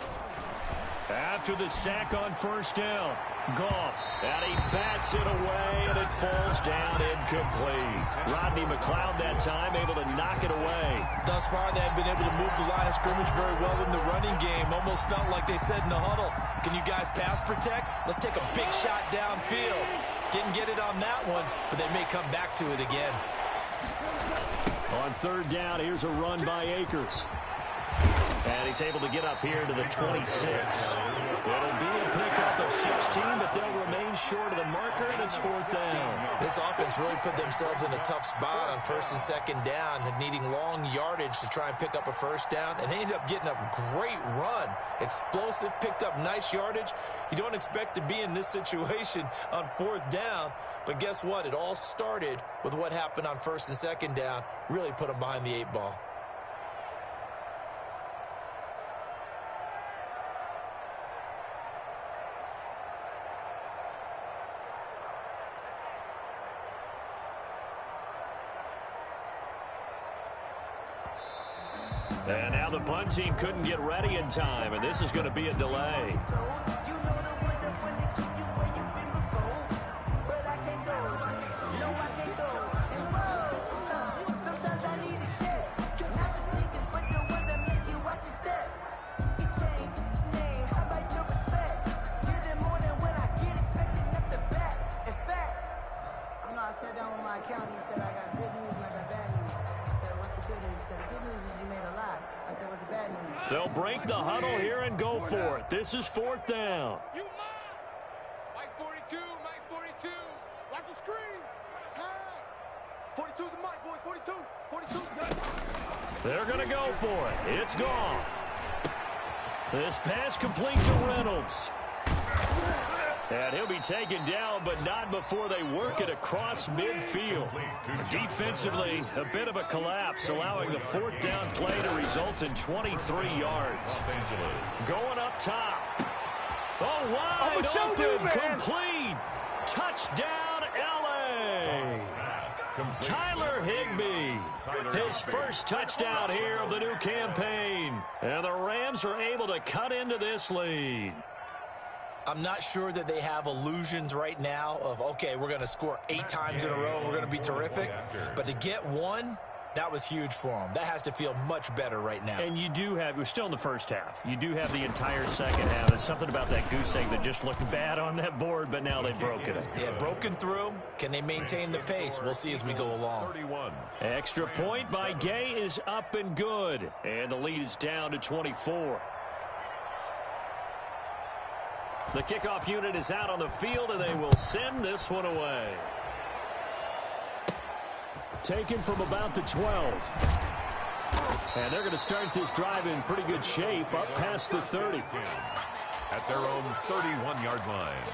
After the sack on first down, Goff, and he bats it away, and it falls down incomplete. Rodney McLeod that time able to knock it away.
Thus far, they have been able to move the line of scrimmage very well in the running game. Almost felt like they said in the huddle, can you guys pass protect? Let's take a big shot downfield. Didn't get it on that one, but they may come back to it again.
On third down, here's a run by Akers. And he's able to get up here to the 26. It'll be a pickup of 16, but they'll remain short of the marker, and it's fourth down.
This offense really put themselves in a tough spot on first and second down, needing long yardage to try and pick up a first down, and they ended up getting a great run. Explosive, picked up nice yardage. You don't expect to be in this situation on fourth down, but guess what? It all started with what happened on first and second down. Really put them behind the 8 ball.
And now the punt team couldn't get ready in time, and this is going to be a delay. They'll break the huddle here and go for it. This is 4th down.
Mike 42, Mike 42. Watch the screen. Pass. 42's the Mike, boys. 42. 42's the
They're going to go for it. It's gone. This pass complete to Reynolds. And he'll be taken down, but not before they work it across midfield. Defensively, a bit of a collapse, allowing the 4th down play to result in 23 yards. Going up top. Oh, wide open, complete. Touchdown, L.A. Tyler Higbee, his first touchdown here of the new campaign. And the Rams are able to cut into this lead.
I'm not sure that they have illusions right now of, okay, we're going to score 8 times in a row and we're going to be terrific. But to get one, that was huge for them. That has to feel much better right now.
And you do have, we're still in the first half. You do have the entire second half. There's something about that goose egg that just looked bad on that board, but now they've broken it.
Yeah, broken through. Can they maintain the pace? We'll see as we go along.
Extra point by Gay is up and good. And the lead is down to 24. The kickoff unit is out on the field, and they will send this one away. Taken from about the 12. And they're going to start this drive in pretty good shape up past the 30.
At their own 31-yard line.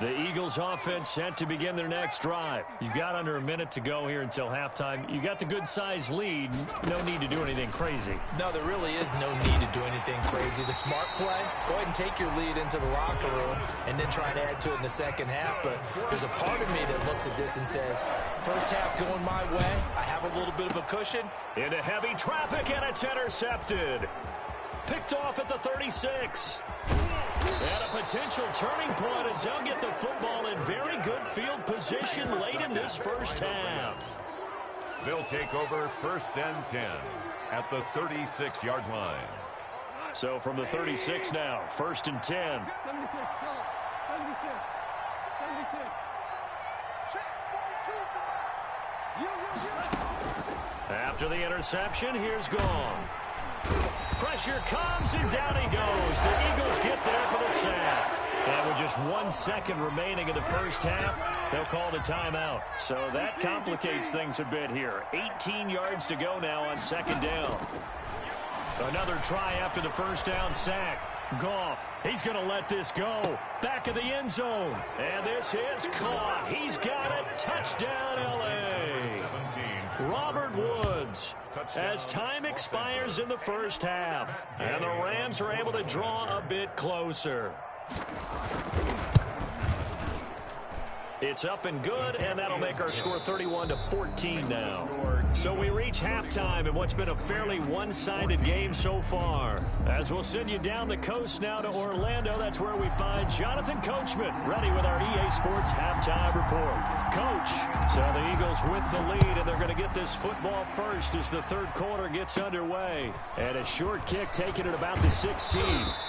The Eagles offense set to begin their next drive. You've got under a minute to go here until halftime. You got the good-sized lead. No need to do anything crazy.
No, there really is no need to do anything crazy. The smart play, go ahead and take your lead into the locker room and then try to add to it in the second half. But there's a part of me that looks at this and says, first half going my way. I have a little bit of a cushion.
Into heavy traffic, and it's intercepted. Picked off at the 36. And a potential turning point as they'll get the football in very good field position late in this first half.
They'll take over 1st and 10 at the 36-yard line.
So from the 36 now, 1st and 10. After the interception, here's Gone. Pressure comes, and down he goes. The Eagles get there for the sack. And with just 1 second remaining in the first half, they'll call the timeout. So that complicates things a bit here. 18 yards to go now on 2nd down. Another try after the first down sack. Goff, he's going to let this go. Back of the end zone. And this is caught. He's got it. Touchdown, L.A. Robert Woods. As time expires in the first half. And the Rams are able to draw a bit closer. It's up and good, and that'll make our score 31-14 now. So we reach halftime in what's been a fairly one-sided game so far. As we'll send you down the coast now to Orlando, that's where we find Jonathan Coachman, ready with our EA Sports halftime report. Coach, so the Eagles with the lead, and they're going to get this football first as the third quarter gets underway. And a short kick taken at about the 16.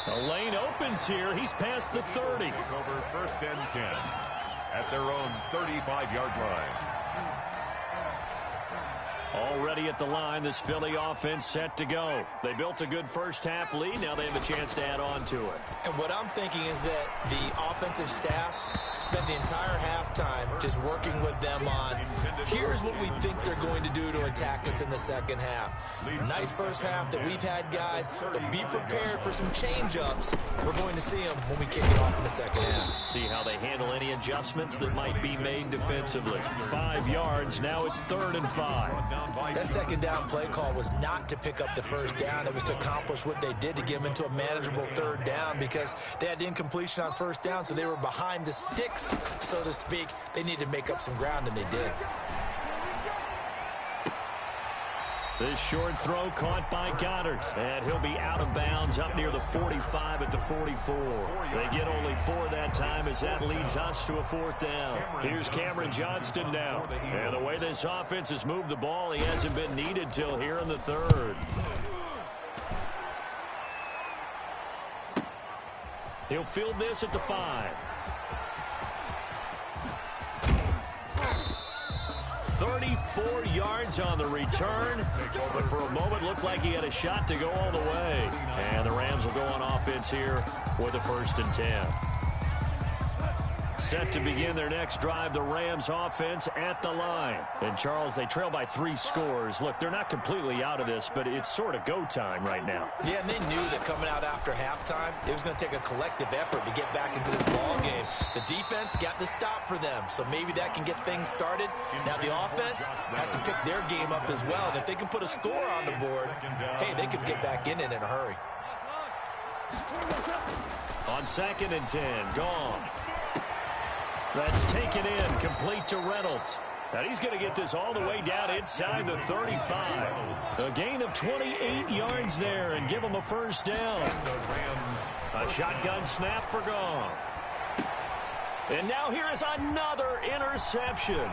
The lane opens here. He's past the 30.
Over 1st and 10. At their own 35-yard line.
Already at the line, this Philly offense set to go. They built a good first half lead. Now they have a chance to add on to it.
And what I'm thinking is that the offensive staff spent the entire halftime just working with them on, here's what we think they're going to do to attack us in the second half. Nice first half that we've had, guys, but be prepared for some change-ups. We're going to see them when we kick it off in the second half.
See how they handle any adjustments that might be made defensively. 5 yards, now it's 3rd and 5.
That second down play call was not to pick up the first down. It was to accomplish what they did to get them into a manageable 3rd down because they had incompletion on first down, so they were behind the sticks, so to speak. They needed to make up some ground, and they did.
This short throw caught by Goddard, and he'll be out of bounds up near the 45 at the 44. They get only 4 that time as that leads us to a 4th down. Here's Cameron Johnston now. And the way this offense has moved the ball, he hasn't been needed till here in the 3rd. He'll field this at the 5. 34 yards on the return, but for a moment looked like he had a shot to go all the way. And the Rams will go on offense here with a 1st and 10. Set to begin their next drive, the Rams offense at the line. And, Charles, they trail by 3 scores. Look, they're not completely out of this, but it's sort of go time right now.
Yeah, and they knew that coming out after halftime, it was going to take a collective effort to get back into this ball game. The defense got the stop for them, so maybe that can get things started. Now the offense has to pick their game up as well. And if they can put a score on the board, hey, they could get back in it in a hurry.
On 2nd and 10, Goff. That's taken in, complete to Reynolds. And he's going to get this all the way down inside the 35. A gain of 28 yards there and give him a 1st down. A shotgun snap for Goff. And now here is another interception.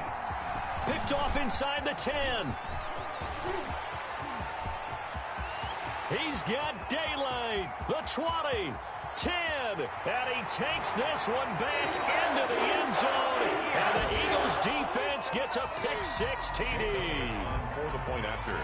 Picked off inside the 10. He's got daylight. The 20. 10, and he takes this one back into the end zone, and the Eagles defense gets a pick-6 TD.
For the point after.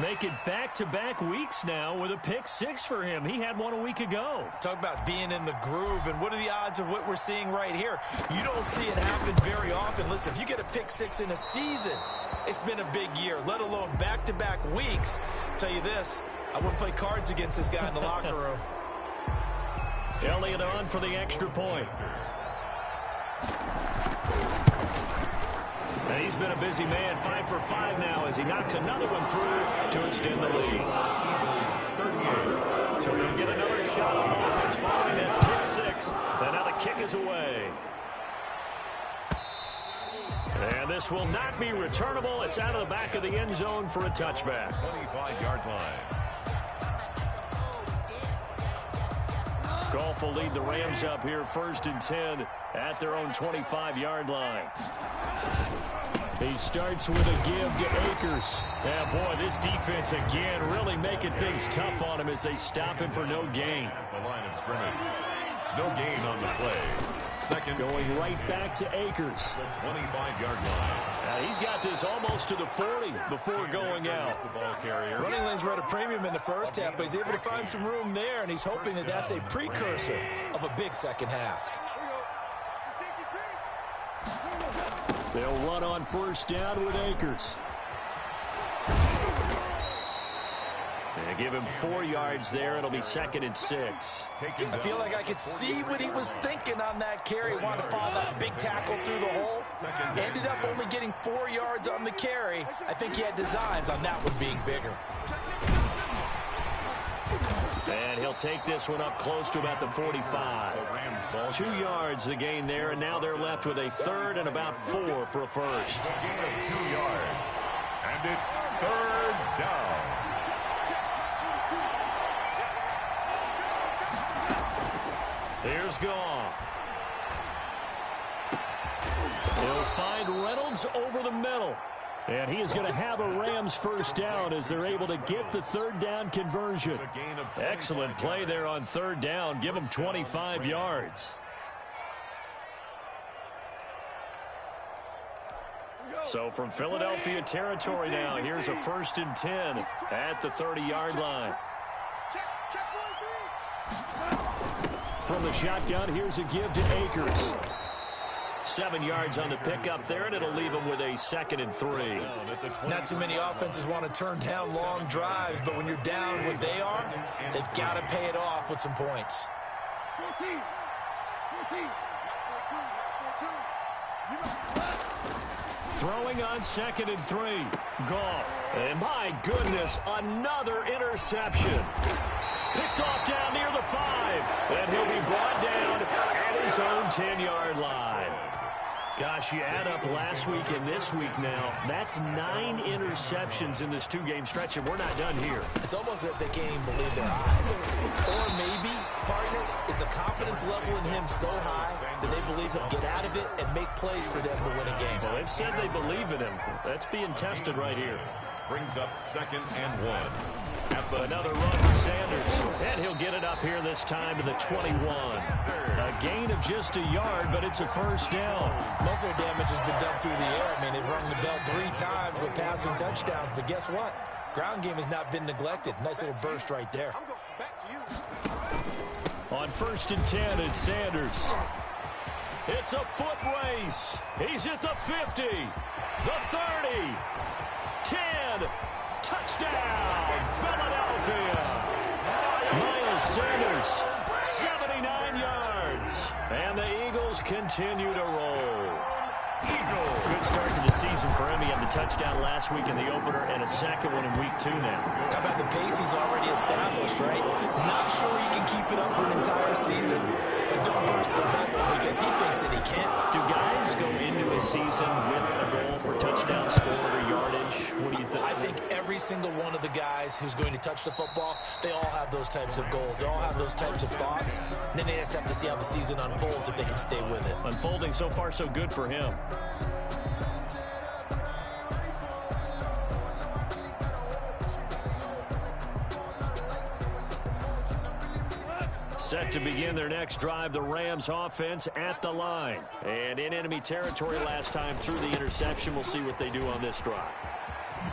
Make it back-to-back weeks now with a pick-6 for him. He had one a week ago.
Talk about being in the groove, and what are the odds of what we're seeing right here? You don't see it happen very often. Listen, if you get a pick-6 in a season, it's been a big year, let alone back-to-back weeks. I'll tell you this, I wouldn't play cards against this guy in the locker room.
Elliott on for the extra point. And he's been a busy man, 5 for 5 now as he knocks another one through to extend the lead. So we'll get another shot on offense following that pick-6. And now the kick is away. And this will not be returnable. It's out of the back of the end zone for a touchback.
25-yard line.
Goff will lead the Rams up here 1st and 10 at their own 25-yard line. He starts with a give to Akers. Yeah, boy, this defense again really making things tough on him as they stop him for no gain.
At the line of scrimmage. No gain on the play. Second.
Going right back to Akers.
The 25-yard line.
He's got this almost to the 40 before going out.
The ball carrier.
Running lanes were at a premium in the first half, but he's able to find some room there, and he's hoping that that's a precursor of a big second half.
They'll run on 1st down with Akers. They give him 4 yards there. It'll be 2nd and 6.
I feel like I could see what he was thinking on that carry. Wanted to follow that big tackle through the hole. Ended up only getting 4 yards on the carry. I think he had designs on that one being bigger.
And he'll take this one up close to about the 45. 2 yards the gain there, and now they're left with a 3rd and about 4 for a first.
A gain of 2 yards. And it's 3rd down.
Here's Goff. He'll find Reynolds over the middle. And he is going to have a Rams 1st down as they're able to get the 3rd down conversion. Excellent play there on 3rd down. Give them 25 yards. So from Philadelphia territory now, here's a 1st and 10 at the 30-yard line. From the shotgun, here's a give to Akers. 7 yards on the pickup there, and it'll leave him with a 2nd and 3.
Not too many offenses want to turn down long drives, but when you're down what they are, they've got to pay it off with some points.
Throwing on 2nd and 3. Goff. And my goodness, another interception. Picked off down near the 5. And he'll be brought down at his own 10-yard line. Gosh, you add up last week and this week now. That's 9 interceptions in this 2-game stretch, and we're not done here.
It's almost as if they can't even believe their eyes. Or maybe, partner, is the confidence level in him so high that they believe he'll get out of it and make plays for them to win a game.
Well, they've said they believe in him. That's being tested right here.
Brings up 2nd and 1.
Another run for Sanders. And he'll get it up here this time to the 21. A gain of just a yard, but it's a first down.
Most of their damage has been done through the air. I mean, they've rung the bell 3 times with passing touchdowns, but guess what? Ground game has not been neglected. Nice little burst right there.
I'm going back to you.
On 1st and 10, it's Sanders. It's a foot race. He's at the 50, the 30, 10, touchdown, Philadelphia. Miles Sanders, 79 yards. And the Eagles continue to roll. Good start to the season for him. He had the touchdown last week in the opener and a second one in week 2 now.
How about the pace he's already established, right? Not sure he can keep it up for an entire season, but don't burst the bubble because he thinks that he can.
Do guys go into a season with a goal for touchdown scored or yardage? What do you think?
I think every single one of the guys who's going to touch the football, they all have those types of goals. They all have those types of thoughts. And then they just have to see how the season unfolds if they can stay with it.
Unfolding so far so good for him. Set to begin their next drive, the Rams offense at the line. And in enemy territory last time through the interception. We'll see what they do on this drive.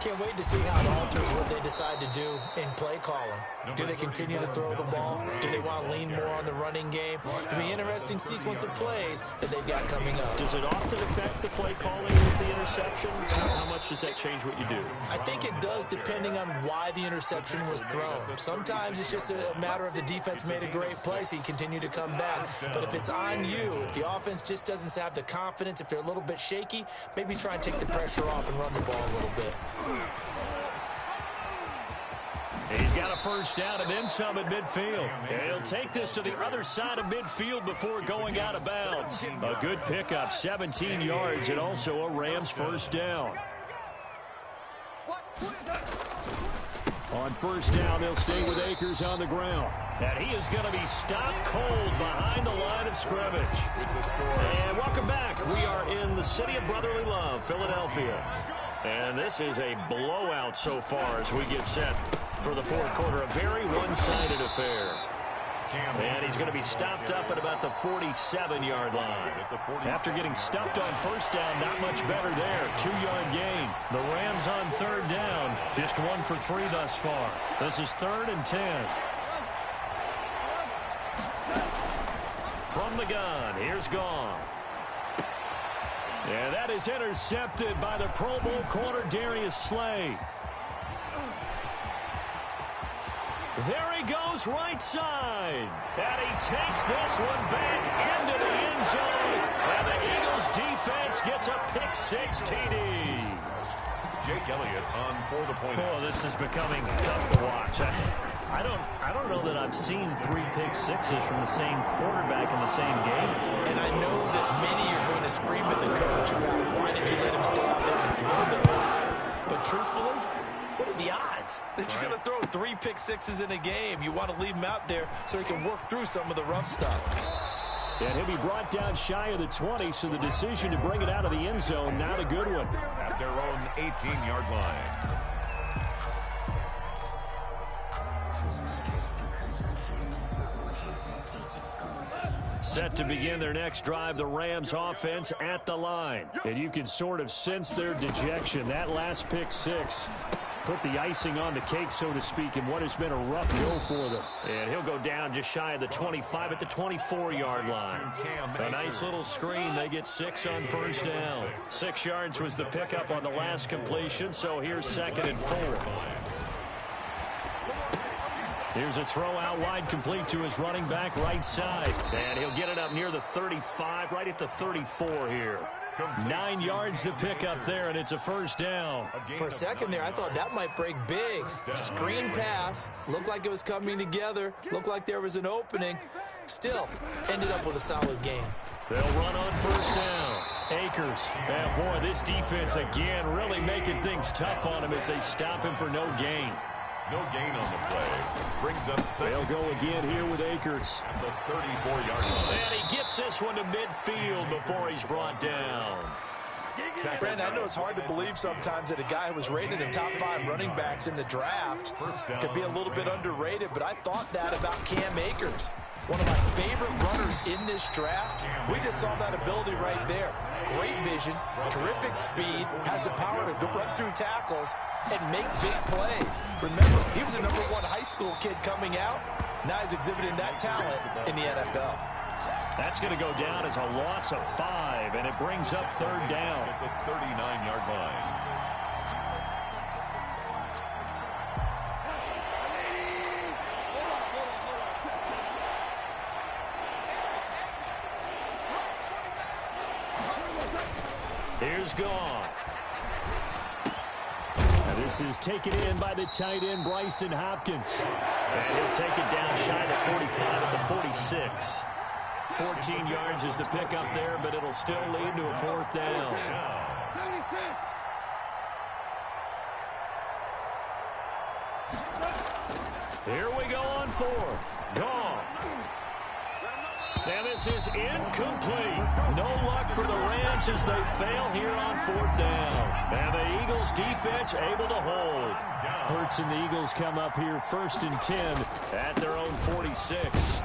Can't wait to see how it alters what they decide to do in play calling. Do they continue to throw the ball? Do they want to lean more on the running game? It'll be an interesting sequence of plays that they've got coming up.
Does it often affect the play calling with the interception? How much does that change what you do?
I think it does depending on why the interception was thrown. Sometimes it's just a matter of the defense made a great play, so you continue to come back. But if it's on you, if the offense just doesn't have the confidence, if they're a little bit shaky, maybe try and take the pressure off and run the ball a little bit.
He's got a first down and then some at midfield. And he'll take this to the other side of midfield before going out of bounds. A good pickup, 17 yards, and also a Rams first down. On first down, they'll stay with Akers on the ground. And he is going to be stopped cold behind the line of scrimmage. And welcome back. We are in the city of brotherly love, Philadelphia. And this is a blowout so far as we get set for the fourth quarter. A very one-sided affair. And he's going to be stopped up at about the 47-yard line. After getting stuffed on first down, not much better there. 2-yard gain. The Rams on third down. Just 1 for 3 thus far. This is 3rd and 10. From the gun, here's Goff. And that is intercepted by the Pro Bowl corner, Darius Slay. There he goes, right side. And he takes this one back into the end zone. And the Eagles defense gets a pick-6 TD.
Jake Elliott on for the point.
Oh, this is becoming tough to watch. I don't know that I've seen 3 pick-6s from the same quarterback in the same game.
And I know that many are going to scream at the coach about why did you let him stay out there and throw those. But truthfully, what are the odds that you're going to throw 3 pick-6s in a game? You want to leave him out there so he can work through some of the rough stuff.
And he'll be brought down shy of the 20, so the decision to bring it out of the end zone, not a good one.
At their own 18-yard line.
Set to begin their next drive, the Rams offense at the line. And you can sort of sense their dejection. That last pick-6 put the icing on the cake, so to speak, in what has been a rough go for them. And he'll go down just shy of the 25 at the 24-yard line. A nice little screen. They get 6 on first down. 6 yards was the pickup on the last completion, so here's 2nd and 4. Here's a throw out wide, complete to his running back right side. And he'll get it up near the 35, right at the 34 here. 9 yards to pick up there, and it's a first down.
For a second there, I thought that might break big. Screen pass. Looked like it was coming together. Looked like there was an opening. Still, ended up with a solid game.
They'll run on first down. Akers. And boy, this defense again really making things tough on him as they stop him for no gain.
No gain on the play. Brings up second.
They'll go again here with Akers.
At the 34-yard line.
And he gets this one to midfield before he's brought down.
Brandon, I know it's hard to believe sometimes that a guy who was rated in the top 5 running backs in the draft could be a little bit underrated, but I thought that about Cam Akers. One of my favorite runners in this draft. We just saw that ability right there. Great vision, terrific speed, has the power to run through tackles and make big plays. Remember, he was a #1 high school kid coming out. Now he's exhibiting that talent in the NFL.
That's going to go down as a loss of 5, and it brings up 3rd down.
At the 39-yard line.
Here's Goff. Now this is taken in by the tight end, Bryson Hopkins. And he'll take it down shy of 45 at the 46. 14 yards is the pickup there, but it'll still lead to a 4th down. Here we go on 4th. Goff. And this is incomplete. No luck for the Rams as they fail here on 4th down. And the Eagles defense able to hold. Hurts and the Eagles come up here 1st and 10 at their own 46.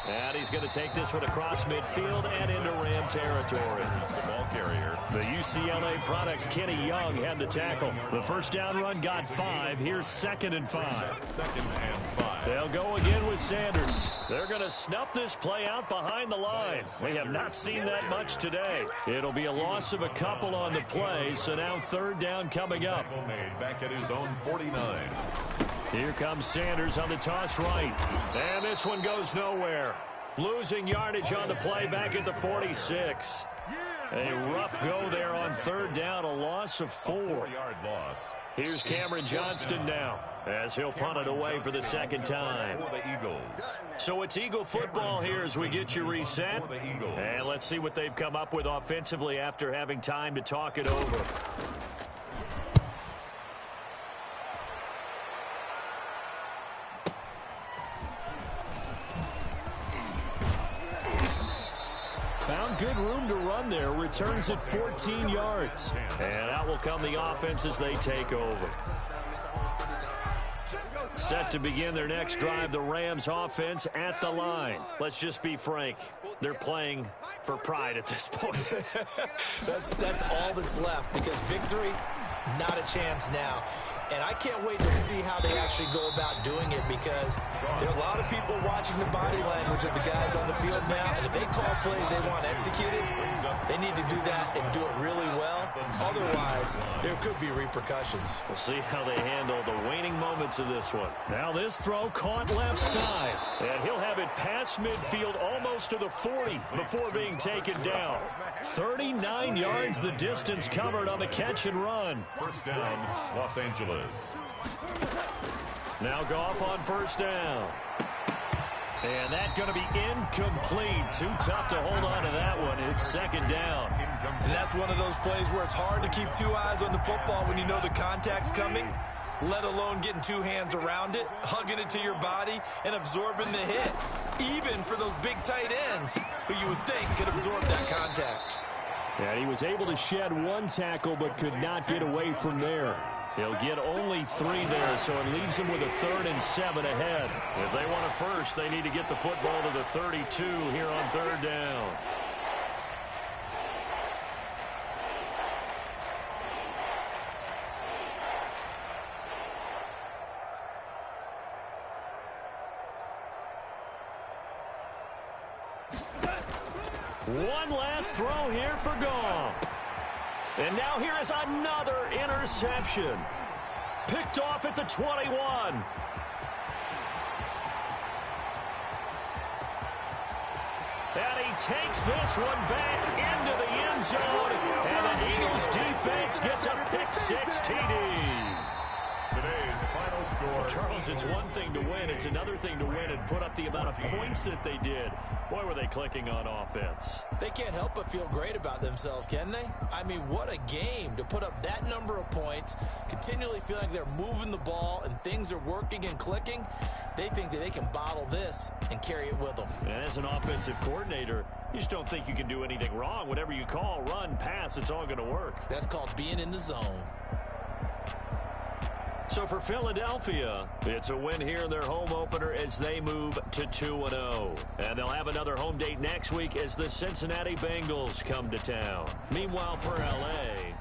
And he's going to take this one across midfield and into Ram territory.
The ball carrier.
The UCLA product, Kenny Young, had the tackle. The first down run got 5. Here's 2nd and 5.
2nd and 5.
They'll go again with Sanders. They're going to snuff this play out behind the line. We have not seen that much today. It'll be a loss of a couple on the play, so now 3rd down coming up.
Made back at his own 49.
Here comes Sanders on the toss right. And this one goes nowhere. Losing yardage on the play back at the 46. A rough go there on 3rd down, a loss of 4.
4-yard loss.
Here's Cameron Johnston now as he'll punt it away for the 2nd time.
For the Eagles.
So it's Eagle football here as we get you reset.
For the Eagles.
And let's see what they've come up with offensively after having time to talk it over. Found good room to run there. Returns at 14 yards. And out will come the offense as they take over. Set to begin their next drive, the Rams offense at the line. Let's just be frank. They're playing for pride at this point.
That's all that's left, because victory, not a chance now. And I can't wait to see how they actually go about doing it, because there are a lot of people watching the body language of the guys on the field now, and if they call plays they want executed, they need to do that and do it really well. Otherwise, there could be repercussions.
We'll see how they handle the waning moments of this one. Now this throw caught left side, and he'll have it past midfield almost to the 40 before being taken down. 39 yards the distance covered on the catch and run.
1st down, Los Angeles.
Now Goff on 1st down. And that's going to be incomplete. Too tough to hold on to that one. It's 2nd down.
And that's one of those plays where it's hard to keep 2 eyes on the football when you know the contact's coming, let alone getting 2 hands around it, hugging it to your body, and absorbing the hit. Even for those big tight ends who you would think could absorb that contact.
And he was able to shed 1 tackle but could not get away from there. He'll get only 3 there, so it leaves him with a 3rd and 7 ahead. If they want a first, they need to get the football to the 32 here on 3rd down. One last throw here for Goff. And now here is another interception. Picked off at the 21. And he takes this one back into the end zone. And the Eagles defense gets a pick 6 TD.
Today's final score.
Charles, it's one thing to win. It's another thing to win and put up the amount of points that they did. Boy, were they clicking on offense.
They can't help but feel great about themselves, can they? I mean, what a game to put up that number of points, continually feel like they're moving the ball and things are working and clicking. They think that they can bottle this and carry it with them.
And as an offensive coordinator, you just don't think you can do anything wrong. Whatever you call, run, pass, it's all going to work.
That's called being in the zone.
So for Philadelphia, it's a win here in their home opener as they move to 2-0. And they'll have another home date next week as the Cincinnati Bengals come to town. Meanwhile, for L.A.,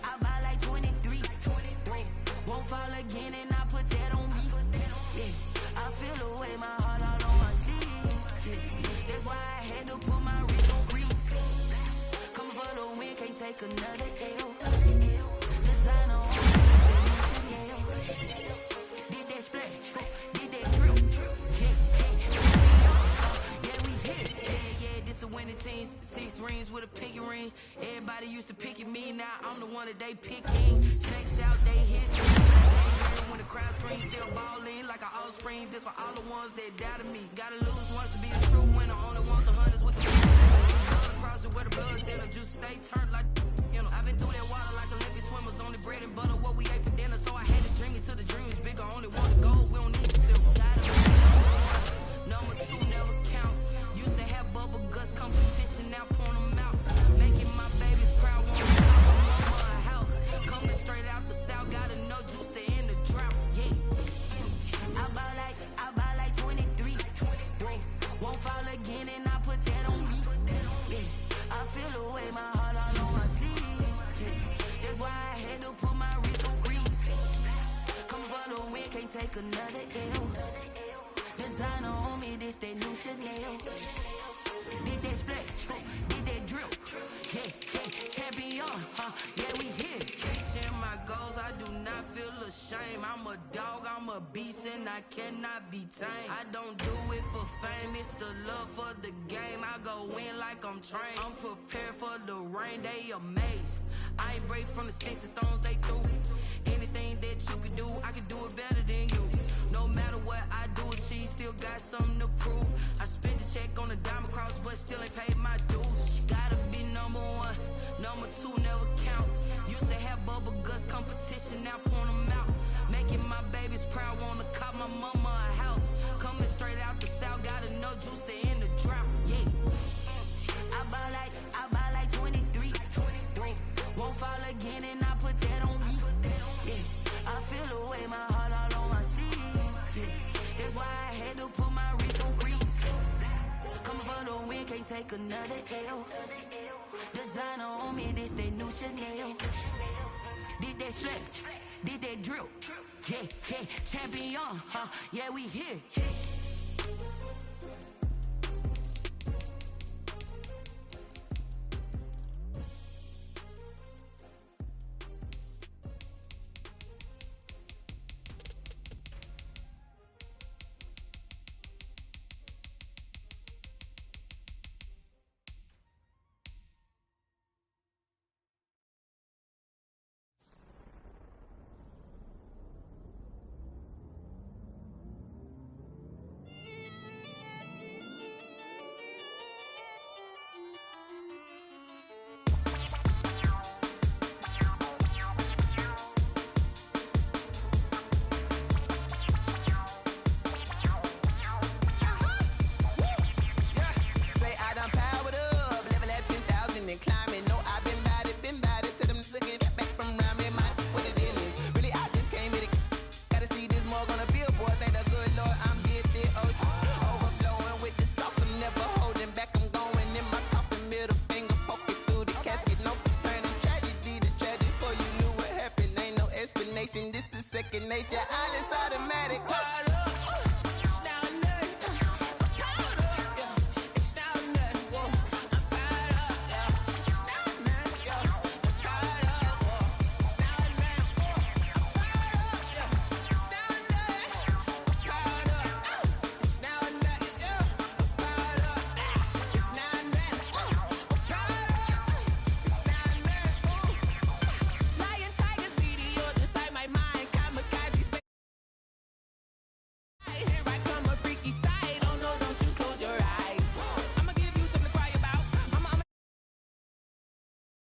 I buy like 23. Won't fall again and I put that on me. Yeah, I feel the way, my heart all on my sleeve. Yeah, that's why I had to put my wrist on freeze. Coming for the win, can't take another L. Designer on Chanel. Did that splash, did that drill. Yeah, we hit. Yeah, this the winning team. 6 rings with a pinky ring. Everybody used to pick at me, now I'm the one that they picking. Snakes out, they hiss. When the crowd screams, still ballin' like an offspring. This for all the ones that doubted me. Gotta lose once to be a true winner. Only want the hunters with the across it where the blood thinner. Juice stay turned like, you know. I've been through that water like Olympic swimmers. Only bread and butter, what we ate for dinner. So I had to dream it till the dream is bigger. Only want the gold, we don't need the silver. Gotta be number 2, never count. Used to have bubble guts competition, now point them out. Making my babies proud, want to stop a mama a house. Coming straight out the south, gotta know juice to end the drought. Yeah, I buy like 23. Won't fall again and I put that on me. Yeah, I feel the way, my heart all on my sleeve. Yeah, that's why I had to put my wrist on freeze. Come for the win, can't take another L. Designer on me, this that new Chanel. Did that splash, did that drill. Yeah, champion, yeah, we here. Reaching my goals, I do not feel ashamed. I'm a dog, I'm a beast, and I cannot be tamed. I don't do it for fame, it's the love for the game. I go in like I'm trained. I'm prepared for the rain, they amazed. I ain't break from the sticks and stones they threw. Anything that you could do, I could do it better than you. No matter what I do, achieve, still got something to prove. I spent the check on the diamond cross, but still ain't paid my dues. Gotta be number 1, number 2 never count. Used to have bubble guts competition, now point them out. Making my babies proud, wanna cop my mama a house. Coming straight out the south, got enough juice to end the drought. Yeah. I buy like 23. Won't fall again and I put that on me. Yeah. I feel the way, my heart all on my sleeve. Yeah. That's why I had to put my wrist on freeze. Coming for the win, can't take another L. Designer on me, this they new Chanel. Did that split, did that drill. Yeah, yeah, champion, huh? Yeah, we here.
This is second nature, all is automatic.